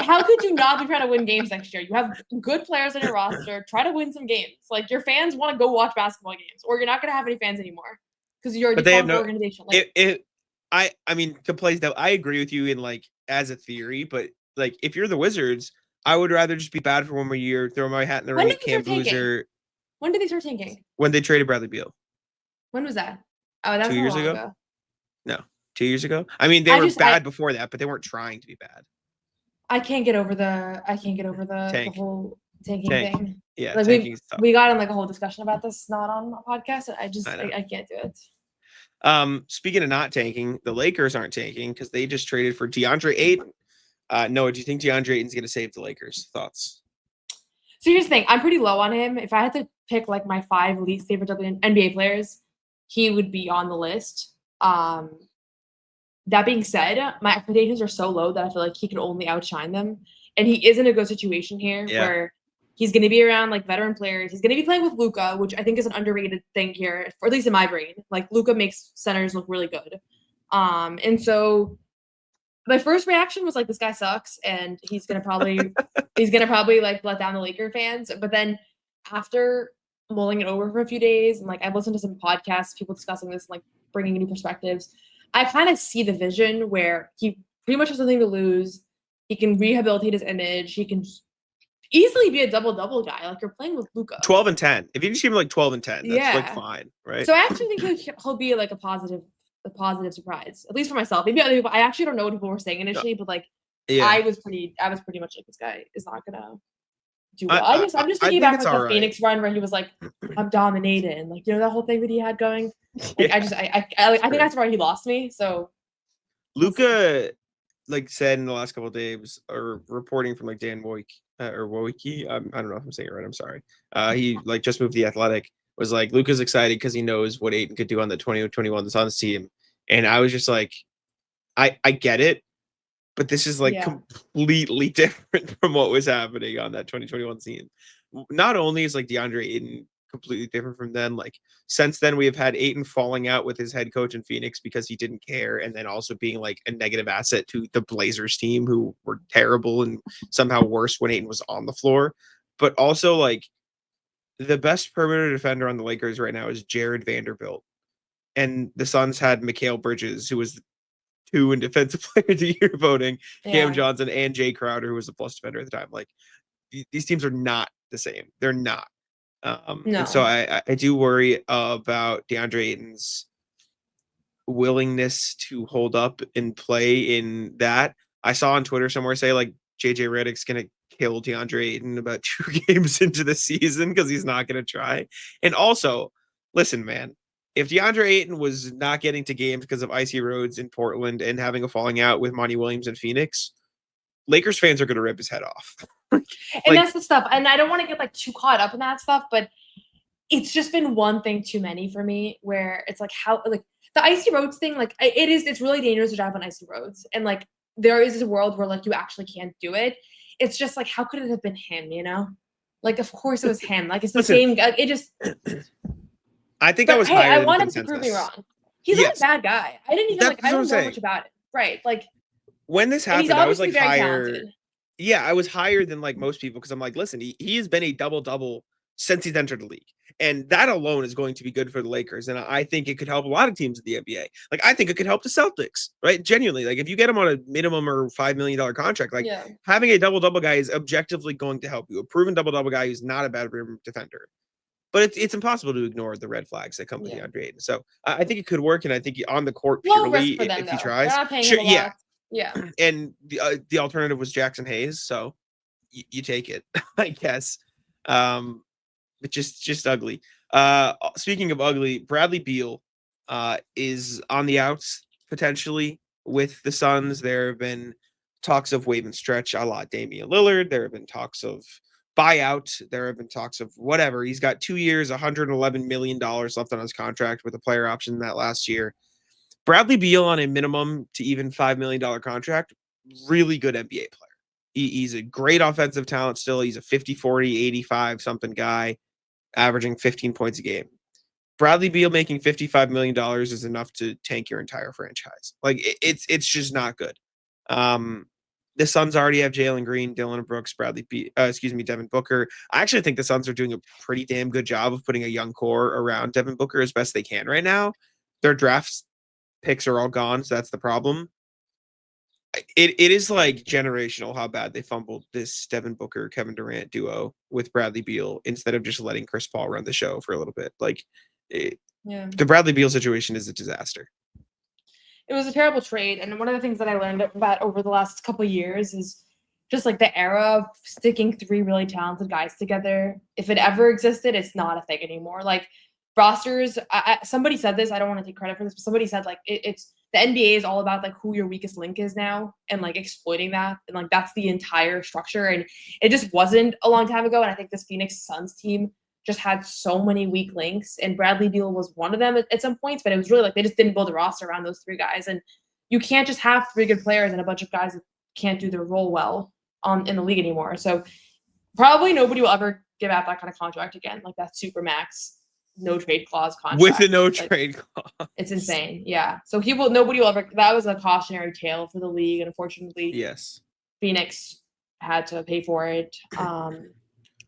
Speaker 3: how could you not be trying to win games next year? You have good players on your roster. Try to win some games. Like your fans want to go watch basketball games, or you're not gonna have any fans anymore because you're a
Speaker 2: But they have
Speaker 3: defunct
Speaker 2: no
Speaker 3: organization. Like
Speaker 2: I mean, to play that, I agree with you in like as a theory, but like if you're the Wizards, I would rather just be bad for one more year, throw my hat in the
Speaker 3: when
Speaker 2: ring
Speaker 3: did
Speaker 2: at
Speaker 3: they start
Speaker 2: Cam
Speaker 3: tanking?
Speaker 2: Boozer
Speaker 3: When did they start tanking?
Speaker 2: when they traded Bradley Beal.
Speaker 3: When was that? Oh, that was
Speaker 2: 2
Speaker 3: not
Speaker 2: years
Speaker 3: long
Speaker 2: ago?
Speaker 3: ago.
Speaker 2: No, 2 years ago. I mean, they were
Speaker 3: I
Speaker 2: bad before that, but they weren't trying to be bad.
Speaker 3: I can't get over the
Speaker 2: Tank.
Speaker 3: whole tanking
Speaker 2: Tank.
Speaker 3: thing.
Speaker 2: Yeah,
Speaker 3: Like
Speaker 2: tanking is tough.
Speaker 3: we got in like a whole discussion about this, not on a podcast. I just
Speaker 2: I know.
Speaker 3: I can't do it.
Speaker 2: Speaking of not tanking, the Lakers aren't tanking because they just traded for DeAndre Ayton. Noah, do you think DeAndre Ayton's gonna save the Lakers? Thoughts?
Speaker 3: So here's the thing. I'm pretty low on him. If I had to pick like my 5 least favorite NBA players, he would be on the list. That being said, my expectations are so low that I feel like he can only outshine them. And he is in a good situation here where he's going to be around like veteran players. He's going to be playing with Luka, which I think is an underrated thing here, or at least in my brain. Like Luka makes centers look really good. And so my first reaction was like, this guy sucks, and he's gonna probably like let down the Laker fans. But then after mulling it over for a few days, and like I've listened to some podcasts, people discussing this, like bringing new perspectives, I kind of see the vision where he pretty much has nothing to lose. He can rehabilitate his image. He can easily be a double-double guy. Like you're playing with Luka.
Speaker 2: 12 and 10. If you just give him like 12 and 10, that's like fine, right?
Speaker 3: So I actually think he'll be like a positive surprise, at least for myself. Maybe other people. I actually don't know what people were saying initially, but like I was pretty much like, this guy is not gonna do well. I'm just thinking back like the Phoenix run where he was like, I'm dominated, and like that whole thing that he had going. Like, I think that's where he lost me. So
Speaker 2: Luka like said in the last couple of days, or reporting from like Dan Wojcicki, I don't know if I'm saying it right. I'm sorry. He like just moved to the Athletic. Was like Luka's excited because he knows what Ayton could do on the 2021 Suns team, and I was just like, I get it, but this is like completely different from what was happening on that 2021 team. Not only is like DeAndre Ayton completely different from then, like since then we have had Ayton falling out with his head coach in Phoenix because he didn't care, and then also being like a negative asset to the Blazers team, who were terrible and somehow worse when Ayton was on the floor. But also like the best perimeter defender on the Lakers right now is Jared Vanderbilt, and the Suns had Mikal Bridges, who was 2 in Defensive Player of the Year voting, Cam Johnson, and Jay Crowder, who was a plus defender at the time. Like these teams are not the same. They're not.
Speaker 3: No.
Speaker 2: And so I do worry about DeAndre Ayton's willingness to hold up and play in that. I saw on Twitter somewhere say like JJ Redick's gonna kill DeAndre Ayton about 2 games into the season because he's not gonna try. And also, listen, man, if DeAndre Ayton was not getting to games because of icy roads in Portland and having a falling out with Monty Williams in Phoenix, Lakers fans are gonna rip his head off.
Speaker 3: And that's the stuff. And I don't want to get like too caught up in that stuff, but it's just been one thing too many for me where it's like how like the icy roads thing, like it's really dangerous to drive on icy roads. And like there is a world where like you actually can't do it. It's just like, how could it have been him, Like of course it was him. Like it's the same guy. It just
Speaker 2: I think I was higher
Speaker 3: I
Speaker 2: than
Speaker 3: want him
Speaker 2: consensus.
Speaker 3: to prove me wrong. He's not a bad guy. I didn't even I don't know much about it. Right. Like
Speaker 2: when this happened, I was like higher.
Speaker 3: Talented.
Speaker 2: Yeah, I was higher than like most people because I'm like, listen, he has been a double-double since he's entered the league. And that alone is going to be good for the Lakers. And I think it could help a lot of teams in the NBA. Like, I think it could help the Celtics, right? Genuinely. Like, if you get him on a minimum or $5 million contract, like having a double-double guy is objectively going to help you. A proven double-double guy who's not a bad rim defender. But it's impossible to ignore the red flags that come with DeAndre Ayton. So I think it could work. And I think on the court purely, if he tries.
Speaker 3: They're not paying him a lot. Yeah.
Speaker 2: And the alternative was Jackson Hayes. So you take it, I guess. But just ugly. Speaking of ugly, Bradley Beal is on the outs potentially with the Suns. There have been talks of wave and stretch a la Damian Lillard. There have been talks of buyout. There have been talks of whatever. He's got 2 years, $111 million left on his contract with a player option that last year. Bradley Beal on a minimum to even $5 million contract, really good NBA player. He's a great offensive talent still. He's a 50, 40, 85 something guy, averaging 15 points a game. Bradley Beal making $55 million is enough to tank your entire franchise. Like it's just not good. The Suns already have Jalen Green, Dillon Brooks, Devin Booker. I actually think the Suns are doing a pretty damn good job of putting a young core around Devin Booker as best they can right now. Their draft picks are all gone, so that's the problem. It is like generational how bad they fumbled this Devin Booker, Kevin Durant duo with Bradley Beal instead of just letting Chris Paul run the show for a little bit. The Bradley Beal situation is a disaster.
Speaker 3: It was a terrible trade. And one of the things that I learned about over the last couple of years is just like the era of sticking 3 really talented guys together. If it ever existed, it's not a thing anymore. Like rosters, somebody said this, I don't want to take credit for this, but somebody said like it's the NBA is all about like who your weakest link is now and like exploiting that. And like that's the entire structure. And it just wasn't a long time ago. And I think this Phoenix Suns team just had so many weak links, and Bradley Beal was one of them at some points, but it was really like they just didn't build a roster around those 3 guys. And you can't just have 3 good players and a bunch of guys that can't do their role well in the league anymore. So probably nobody will ever give out that kind of contract again, like that super max, no trade clause contract.
Speaker 2: With a no trade clause.
Speaker 3: It's insane. Yeah. So nobody will ever, that was a cautionary tale for the league. And unfortunately,
Speaker 2: yes,
Speaker 3: Phoenix had to pay for it. I'm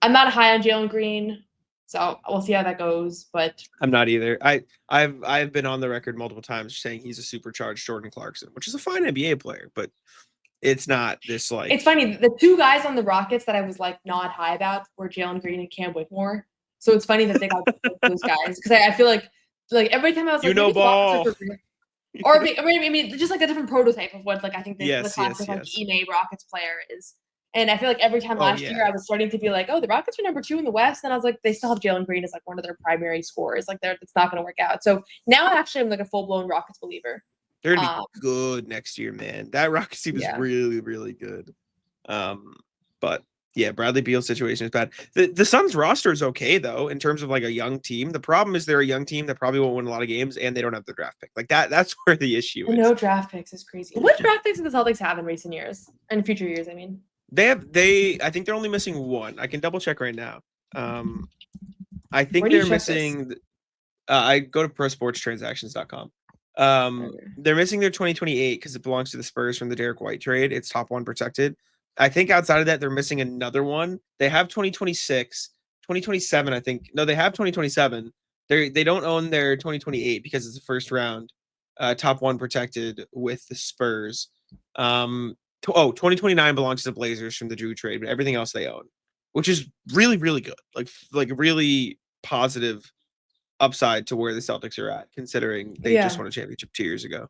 Speaker 3: not high on Jalen Green. So we'll see how that goes, but
Speaker 2: I'm not either. I've been on the record multiple times saying he's a supercharged Jordan Clarkson, which is a fine NBA player, but it's not this like.
Speaker 3: It's funny. The 2 guys on the Rockets that I was like not high about were Jalen Green and Cam Whitmore. So it's funny that they got those guys because I feel like every time I was like,
Speaker 2: ball.
Speaker 3: Or I mean, just like a different prototype of what like I think the classic like Ime Rockets player is. And I feel like every time last year I was starting to be like, oh, the Rockets are number 2 in the West. And I was like, they still have Jalen Green as like one of their primary scorers. Like it's not going to work out. So now actually I'm like a full-blown Rockets believer.
Speaker 2: They're going to be good next year, man. That Rockets team is really, really good. But yeah, Bradley Beal's situation is bad. The Suns roster is okay, though, in terms of like a young team. The problem is they're a young team that probably won't win a lot of games, and they don't have their draft pick. Like that's where the issue is.
Speaker 3: No draft picks is crazy. What draft picks do the Celtics have in recent years? In future years, I mean.
Speaker 2: I think they're only missing 1. I can double check right now. I think they're missing. I go to prosportstransactions.com. They're missing their 2028 because it belongs to the Spurs from the Derek White trade. It's top 1 protected. I think outside of that, they're missing another one. They have 2026, 2027. I think no, they have 2027. They don't own their 2028 because it's the first round, top 1 protected with the Spurs. 2029 belongs to the Blazers from the Drew trade, but everything else they own, which is really, really good. Like really positive upside to where the Celtics are at, considering they just won a championship 2 years ago.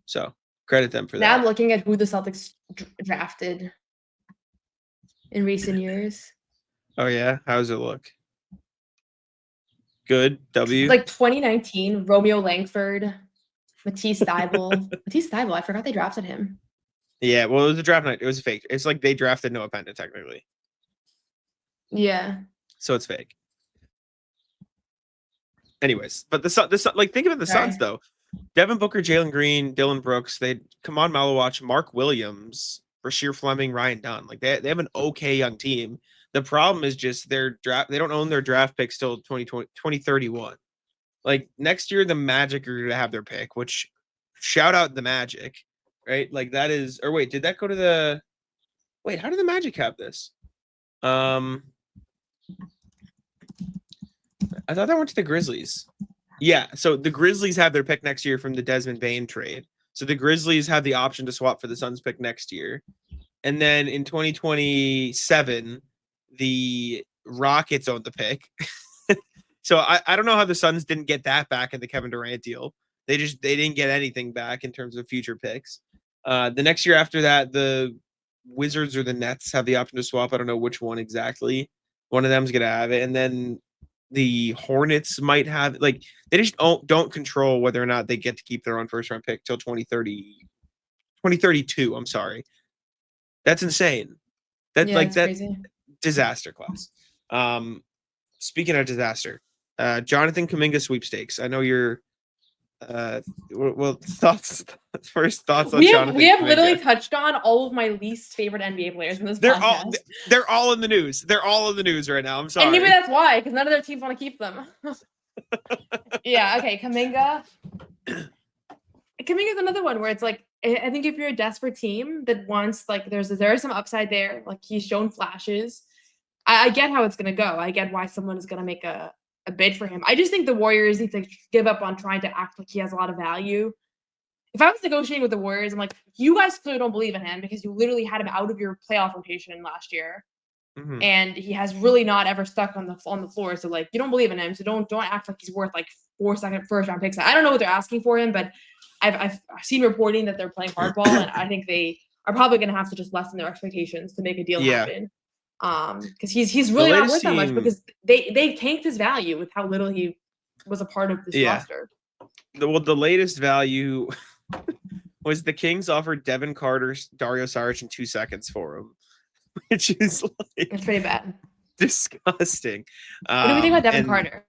Speaker 2: So credit them for that.
Speaker 3: Now I'm looking at who the Celtics drafted in recent years.
Speaker 2: Oh yeah, how does it look? Good. W.
Speaker 3: Like 2019, Romeo Langford, Matisse Thybulle. Matisse Thybulle, I forgot they drafted him.
Speaker 2: Yeah, well, it was a draft night. It was fake. It's like they drafted Noah Penta, technically.
Speaker 3: Yeah.
Speaker 2: So it's fake. Anyways, but the like think of it, the Suns though. Devin Booker, Jalen Green, Dillon Brooks, Kamon Malawach, Mark Williams, Rasheer Fleming, Ryan Dunn. Like they have an okay young team. The problem is just they don't own their draft picks till 2031. Like next year, the Magic are gonna have their pick, which shout out the Magic. Right, like that is, or wait, did that go to the? Wait, how did the Magic have this? I thought that went to the Grizzlies. Yeah, so the Grizzlies have their pick next year from the Desmond Bane trade. So the Grizzlies have the option to swap for the Suns pick next year, and then in 2027, the Rockets own the pick. So I don't know how the Suns didn't get that back in the Kevin Durant deal. They didn't get anything back in terms of future picks. The next year after that, the Wizards or the Nets have the option to swap. I don't know which one exactly. One of them's going to have it. And then the Hornets might have, like, they just don't control whether or not they get to keep their own first round pick till 2032. I'm sorry. That's insane. That
Speaker 3: Yeah,
Speaker 2: like
Speaker 3: it's
Speaker 2: that
Speaker 3: crazy.
Speaker 2: disaster class. Speaking of disaster, Jonathan Kuminga sweepstakes. I know you're well, thoughts on Jonathan
Speaker 3: We have
Speaker 2: Kuminga.
Speaker 3: literally touched on all of my least favorite NBA players in this podcast.
Speaker 2: They're all in the news. They're all in the news right now. I'm sorry.
Speaker 3: And maybe that's why, because none of their teams want to keep them. Yeah, okay. Kuminga's another one where it's like, I think if you're a desperate team that wants, like, there's some upside there. Like, he's shown flashes. I get how it's gonna go. I get why someone is gonna make a bid for him. I just think the Warriors need to give up on trying to act like he has a lot of value. If I was negotiating with the Warriors, I'm like, you guys clearly don't believe in him because you literally had him out of your playoff rotation last year.
Speaker 2: Mm-hmm.
Speaker 3: And he has really not ever stuck on the floor. So, like, you don't believe in him. So don't act like he's worth like 4 second first round picks. I don't know what they're asking for him, but I've seen reporting that they're playing hardball, and I think they are probably going to have to just lessen their expectations to make a deal happen. Because he's really not worth that much because they tanked his value with how little he was a part of this roster.
Speaker 2: The latest value was the Kings offered Devin Carter, Dario Saric in 2 seconds for him, which is like,
Speaker 3: it's pretty bad,
Speaker 2: disgusting.
Speaker 3: What do we think about Devin Carter?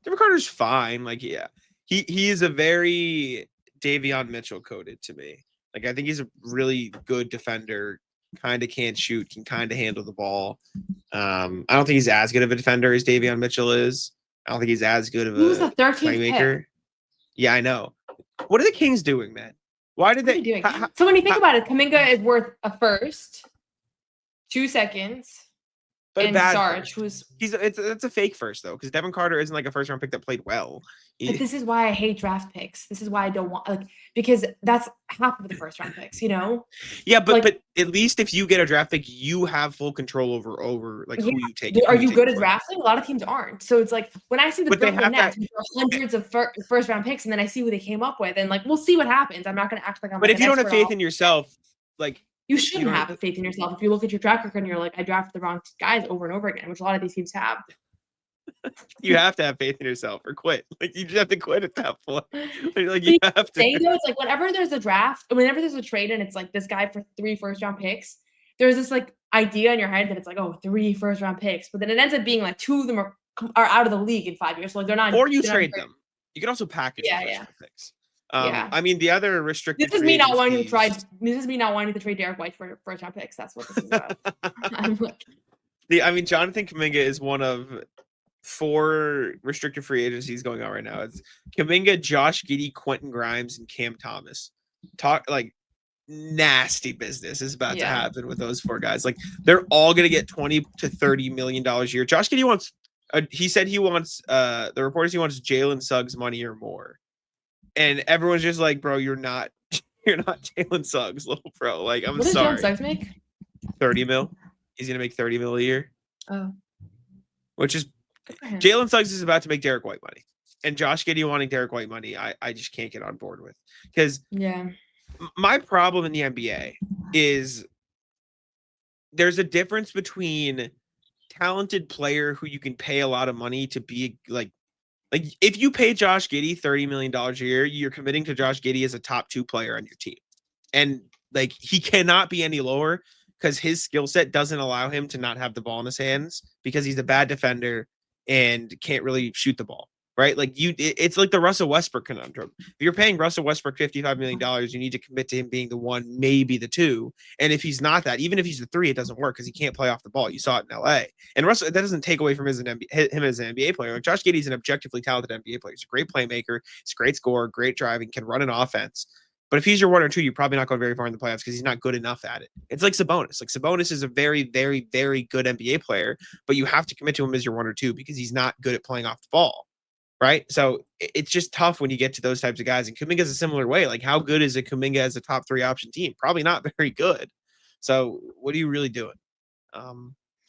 Speaker 2: Devin Carter's fine. Like, yeah, he is a very Davion Mitchell coded to me. Like, I think he's a really good defender. Kind of can't shoot, can kind of handle the ball. I don't think he's as good of a defender as Davion Mitchell is. I don't think he's as good of a
Speaker 3: 13th
Speaker 2: playmaker. Pick. Yeah, I know. What are the Kings doing, man? Why did they?
Speaker 3: Doing? So when you think about it, Kuminga is worth a first, 2 seconds,
Speaker 2: but
Speaker 3: and Sarge was.
Speaker 2: It's a fake first though, because Devin Carter isn't like a first round pick that played well.
Speaker 3: But this is why I hate draft picks. This is why I don't want, like, because that's half of the first round picks, you know?
Speaker 2: Yeah, but at least if you get a draft pick, you have full control over like who you take.
Speaker 3: Are you good at drafting? A lot of teams aren't. So it's like when I see the Brooklyn Nets with hundreds of first round picks, and then I see who they came up with, and like we'll see what happens. I'm not going to act like I'm.
Speaker 2: But if you don't have faith in yourself, like
Speaker 3: you shouldn't have faith in yourself. If you look at your track record and you're like, I drafted the wrong guys over and over again, which a lot of these teams have.
Speaker 2: You have to have faith in yourself or quit. Like, you just have to quit at that point. Like you have to.
Speaker 3: It's like whenever there's a draft, whenever there's a trade, and it's like this guy for 3 first round picks, there's this like idea in your head that it's like, oh, 3 first round picks, but then it ends up being like 2 of them are out of the league in 5 years, so like they're not.
Speaker 2: Or you trade them. You can also package first round picks. I mean, the other restricted.
Speaker 3: This is me not wanting to trade. This is me not wanting to trade Derek White for first round picks. That's what this is about. I'm like.
Speaker 2: Jonathan Kuminga is one of 4 restricted free agencies going on right now. It's Kuminga, Josh Giddey, Quentin Grimes, and Cam Thomas. Talk like nasty business is about to happen with those 4 guys. Like, they're all going to get $20 to $30 million a year. Josh Giddey wants. He said he wants. The reporters he wants Jalen Suggs money or more, and everyone's just like, bro, you're not Jalen Suggs, little bro. Like, I'm sorry.
Speaker 3: What does Jalen Suggs make?
Speaker 2: 30 mil. He's gonna make 30 mil a year.
Speaker 3: Oh,
Speaker 2: which is. Jalen Suggs is about to make Derek White money, and Josh Giddey wanting Derek White money, I just can't get on board with, because my problem in the NBA is there's a difference between talented player who you can pay a lot of money to be like if you pay Josh Giddey $30 million a year, you're committing to Josh Giddey as a top 2 player on your team, and like he cannot be any lower because his skill set doesn't allow him to not have the ball in his hands because he's a bad defender and can't really shoot the ball, right? Like it's like the Russell Westbrook conundrum. If you're paying Russell Westbrook $55 million, you need to commit to him being the 1, maybe the 2. And if he's not that, even if he's the 3, it doesn't work because he can't play off the ball. You saw it in LA. And Russell, that doesn't take away from him as an NBA player. Like, Josh Giddey's an objectively talented NBA player. He's a great playmaker. He's a great scorer, great driving, can run an offense. But if he's your 1 or 2, you're probably not going very far in the playoffs because he's not good enough at it. It's like Sabonis. Like, Sabonis is a very, very, very good NBA player, but you have to commit to him as your 1 or 2 because he's not good at playing off the ball, right? So it's just tough when you get to those types of guys. And Kuminga's a similar way. Like, how good is a Kuminga as a top 3 option team? Probably not very good. So what are you really doing?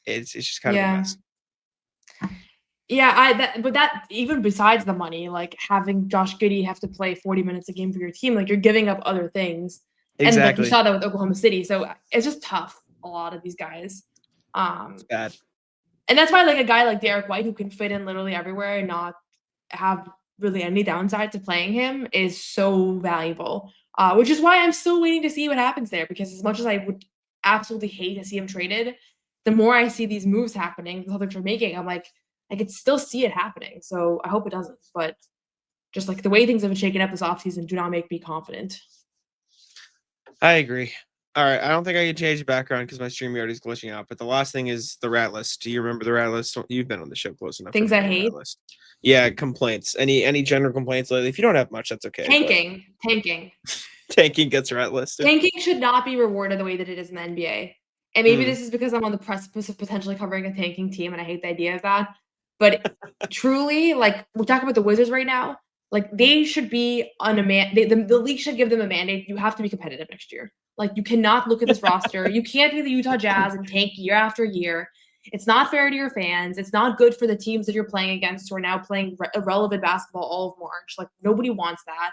Speaker 2: It's just kind of a mess.
Speaker 3: Yeah, but that even besides the money, like having Josh Giddey have to play 40 minutes a game for your team, like you're giving up other things. Exactly. And like you saw that with Oklahoma City. So it's just tough. A lot of these guys.
Speaker 2: It's bad.
Speaker 3: And that's why like a guy like Derek White, who can fit in literally everywhere and not have really any downside to playing him, is so valuable. Which is why I'm still waiting to see what happens there, because as much as I would absolutely hate to see him traded, the more I see these moves happening, the Celtics are making, I'm like, I could still see it happening. So I hope it doesn't. But just like the way things have been shaken up this offseason do not make me confident.
Speaker 2: I agree. All right, I don't think I can change the background because my StreamYard is glitching out. But the last thing is the rat list. Do you remember the rat list? You've been on the show close enough.
Speaker 3: Things I hate.
Speaker 2: List. Yeah, complaints. Any general complaints lately? If you don't have much, that's okay.
Speaker 3: Tanking.
Speaker 2: Tanking gets rat listed.
Speaker 3: Tanking should not be rewarded the way that it is in the NBA. And maybe this is because I'm on the precipice of potentially covering a tanking team, and I hate the idea of that. But truly, like we're talking about the Wizards right now, like they should be on a the league should give them a mandate. You have to be competitive next year. Like you cannot look at this roster. You can't be the Utah Jazz and tank year after year. It's not fair to your fans. It's not good for the teams that you're playing against who are now playing irrelevant basketball all of March. Like nobody wants that.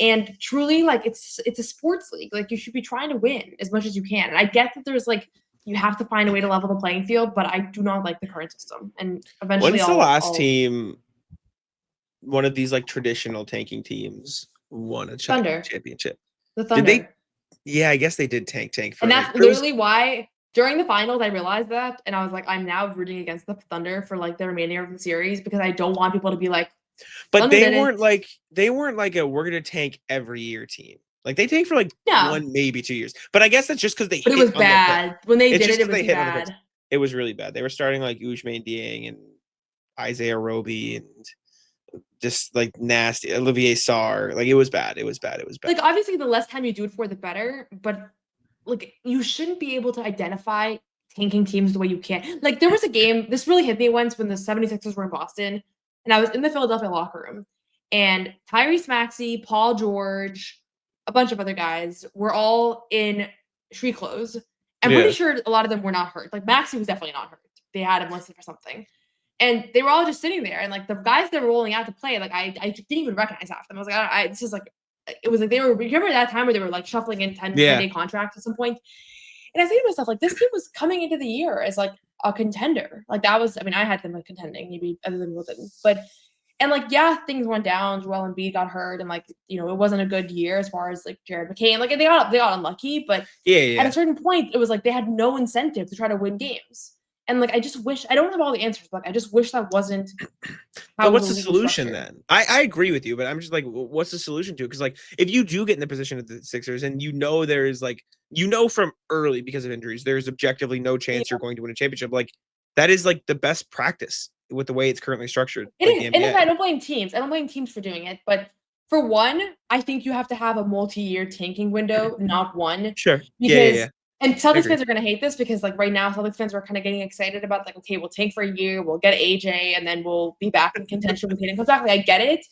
Speaker 3: And truly, like it's a sports league. Like you should be trying to win as much as you can. And I get that there's like you have to find a way to level the playing field, but I do not like the current system. And eventually,
Speaker 2: when's the last team, one of these like traditional tanking teams, won a championship?
Speaker 3: The Thunder.
Speaker 2: Did they? Yeah, I guess they did tank.
Speaker 3: And that's literally why during the finals I realized that, and I was like, I'm now rooting against the Thunder for like the remainder of the series because I don't want people to be like.
Speaker 2: But they weren't like a we're gonna tank every year team. Like they tanked for like 1, maybe 2 years. But I guess that's just because they.
Speaker 3: But it was bad when they did it. It was bad.
Speaker 2: It was really bad. They were starting like Ousmane Dieng and Isaiah Roby and just like nasty Olivier Sarr. Like it was bad. It was bad.
Speaker 3: Like obviously, the less time you do it for, the better. But like you shouldn't be able to identify tanking teams the way you can. Like there was a game. This really hit me once when the 76ers were in Boston. And I was in the Philadelphia locker room, and Tyrese Maxey, Paul George, a bunch of other guys were all in street clothes. I'm pretty sure a lot of them were not hurt. Like Maxey was definitely not hurt. They had him listed for something. And they were all just sitting there. And like the guys that were rolling out to play, like I didn't even recognize half of them. I was like, this is like, it was like they were, remember that time where they were like shuffling in 10-day contracts at some point? And I think to myself, like, this team was coming into the year as like a contender. Like that was, I mean, I had them like contending, maybe other than people didn't. But, and like, yeah, things went down. Joel Embiid got hurt. And like, you know, it wasn't a good year as far as like Jared McCain. Like they got unlucky. But at a certain point, it was like they had no incentive to try to win games. And like, I just wish, I don't have all the answers, but I just wish that wasn't how.
Speaker 2: But what's the solution then? I agree with you, but I'm just like, what's the solution to it? Because like, if you do get in the position of the Sixers and you know there is like, you know from early because of injuries, there's objectively no chance you're going to win a championship. Like that is like the best practice with the way it's currently structured.
Speaker 3: It is. And I don't blame teams. I don't blame teams for doing it. But for one, I think you have to have a multi-year tanking window, not one.
Speaker 2: Sure.
Speaker 3: Because and Celtics fans are going to hate this because, like, right now, Celtics fans are kind of getting excited about, like, okay, we'll tank for a year, we'll get AJ, and then we'll be back in contention when Ayton comes back. Like, I get it,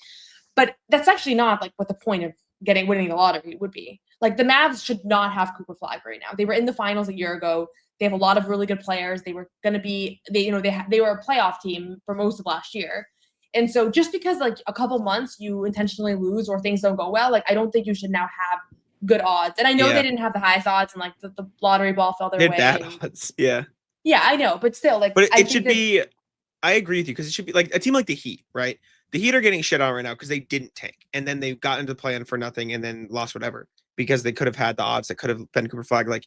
Speaker 3: but that's actually not, like, what the point of winning the lottery would be. Like, the Mavs should not have Cooper Flag right now. They were in the finals a year ago. They have a lot of really good players. They were going to be, they were a playoff team for most of last year. And so just because, like, a couple months you intentionally lose or things don't go well, like, I don't think you should now have good odds. And I know they didn't have the highest odds and like the lottery ball fell their way.
Speaker 2: Bad odds. Yeah,
Speaker 3: I know, but still, like,
Speaker 2: but it should be. I agree with you because it should be like a team like the Heat, right? The Heat are getting shit on right now because they didn't tank and then they got into the play-in for nothing and then lost whatever because they could have had the odds that could have been Cooper Flag. Like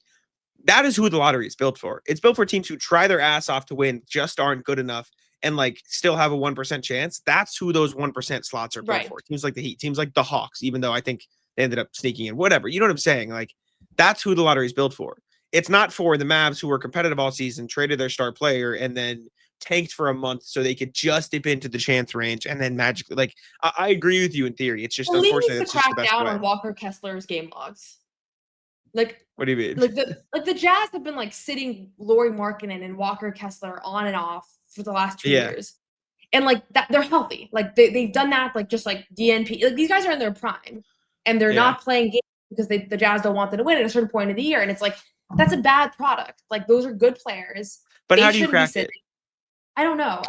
Speaker 2: that is who the lottery is built for. It's built for teams who try their ass off to win, just aren't good enough, and like still have a 1% chance. That's who those 1% slots are built for. Teams like the Heat, teams like the Hawks, even though I think they ended up sneaking in, whatever. You know what I'm saying? Like, that's who the lottery is built for. It's not for the Mavs who were competitive all season, traded their star player, and then tanked for a month so they could just dip into the chance range and then magically. Like, I agree with you in theory. It's just unfortunately that's just the best way.
Speaker 3: On Walker Kessler's game logs. Like,
Speaker 2: what do you mean?
Speaker 3: Like the Jazz have been like sitting Lauri Markkanen and Walker Kessler on and off for the last 2 years. And like that, they're healthy. Like they've done that. Like just like DNP. Like these guys are in their prime. And they're not playing games because the Jazz don't want them to win at a certain point of the year. And it's like, that's a bad product. Like, those are good players.
Speaker 2: But how do you crack it?
Speaker 3: I don't know.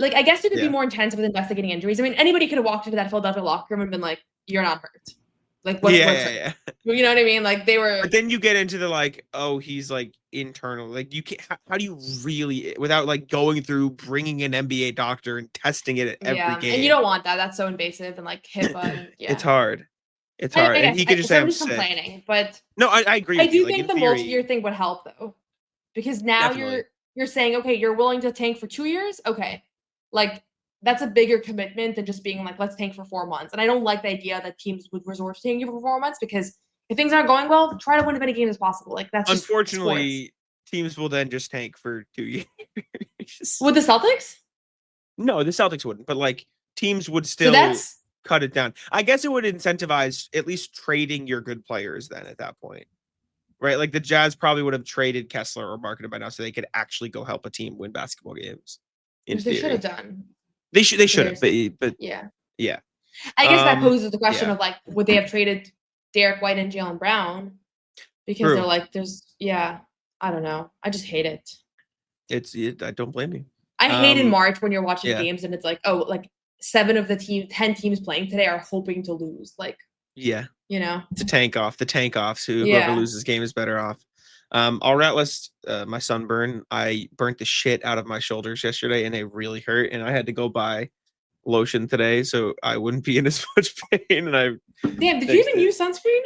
Speaker 3: I guess you could be more intense with investigating injuries. I mean, anybody could have walked into that Philadelphia locker room and been like, you're not hurt. Like what's
Speaker 2: yeah.
Speaker 3: you know what I mean? Like they were.
Speaker 2: But then you get into the like, oh, he's like internal. Like you can't. How do you really, without like going through bringing an NBA doctor and testing it at every game?
Speaker 3: And you don't want that. That's so invasive and like HIPAA. And,
Speaker 2: It's hard. It's hard, and he could just say I'm sick.
Speaker 3: Complaining, but
Speaker 2: no, I agree.
Speaker 3: I
Speaker 2: with
Speaker 3: do
Speaker 2: you.
Speaker 3: think
Speaker 2: Like,
Speaker 3: the multi-year thing would help though, because now
Speaker 2: Definitely.
Speaker 3: you're saying, okay, you're willing to tank for 2 years. Okay, like that's a bigger commitment than just being like, let's tank for 4 months. And I don't like the idea that teams would resort to tanking for 4 months because if things aren't going well, try to win as many games as possible. Like that's just
Speaker 2: unfortunately
Speaker 3: sports.
Speaker 2: Teams will then just tank for 2 years.
Speaker 3: Would the Celtics?
Speaker 2: No, the Celtics wouldn't, but like teams would still cut it down. I guess it would incentivize at least trading your good players then at that point. Right? Like the Jazz probably would have traded Kessler or marketed by now so they could actually go help a team win basketball games.
Speaker 3: They should have done.
Speaker 2: They should have, but
Speaker 3: yeah.
Speaker 2: Yeah.
Speaker 3: I guess that poses the question of like, would they have traded Derek White and Jaylen Brown? Because they're like, I don't know. I just hate it.
Speaker 2: I don't blame you.
Speaker 3: I hate in March when you're watching games and it's like, oh, like 7 of the 10 teams playing today are hoping to lose. Like,
Speaker 2: yeah,
Speaker 3: you know,
Speaker 2: the tank offs. Whoever loses game is better off. I'll ratless my sunburn. I burnt the shit out of my shoulders yesterday and they really hurt. And I had to go buy lotion today so I wouldn't be in as much pain. And
Speaker 3: did you even use sunscreen?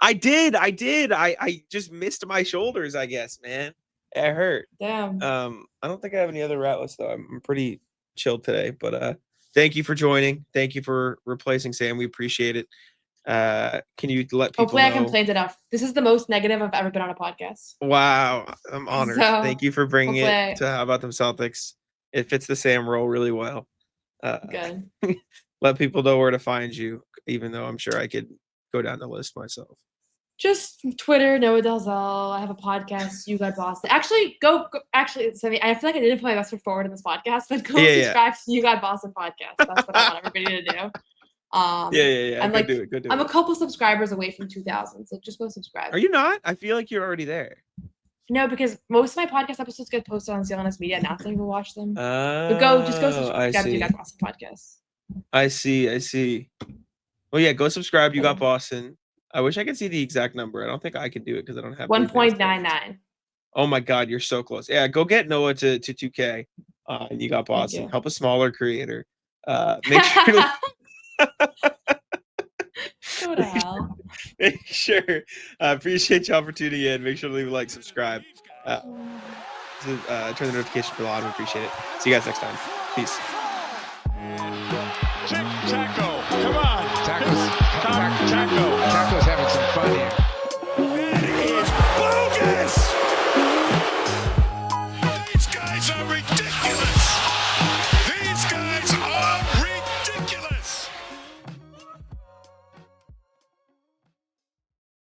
Speaker 2: I did. I just missed my shoulders, I guess, man. It hurt.
Speaker 3: Damn.
Speaker 2: I don't think I have any other ratless though. I'm pretty chilled today, but thank you for joining. Thank you for replacing Sam. We appreciate it. Can you let people
Speaker 3: Hopefully
Speaker 2: know?
Speaker 3: I complained enough. This is the most negative I've ever been on a podcast.
Speaker 2: Wow. I'm honored.
Speaker 3: So,
Speaker 2: thank you for bringing it to How About Them Celtics. It fits the Sam role really well.
Speaker 3: Good.
Speaker 2: Let people know where to find you, even though I'm sure I could go down the list myself.
Speaker 3: Just Twitter, Noah Dalzell. I have a podcast, You Got Boston. Actually, actually, so I feel like I didn't put my best foot forward in this podcast, but go subscribe to You Got Boston podcast. That's what I want everybody to do.
Speaker 2: I'm like, do it.
Speaker 3: I'm a couple subscribers away from 2,000, so just go subscribe.
Speaker 2: Are you not? I feel like you're already there.
Speaker 3: No, because most of my podcast episodes get posted on CLNS Media, and not that people watch them. But go subscribe to You Got Boston podcast.
Speaker 2: I see. Well, yeah, go subscribe. You Got Boston. I wish I could see the exact number. I don't think I can do it because I don't have
Speaker 3: 1.99.
Speaker 2: Oh my God, you're so close. Yeah, go get Noah to 2K. And You Got Boston. Help a smaller creator. Make sure to
Speaker 3: go to hell.
Speaker 2: Make sure. Appreciate y'all for tuning in. Make sure to leave a like, subscribe. Turn the notification bell on. We appreciate it. See you guys next time. Peace.
Speaker 1: Tackle. Come on. Tackle.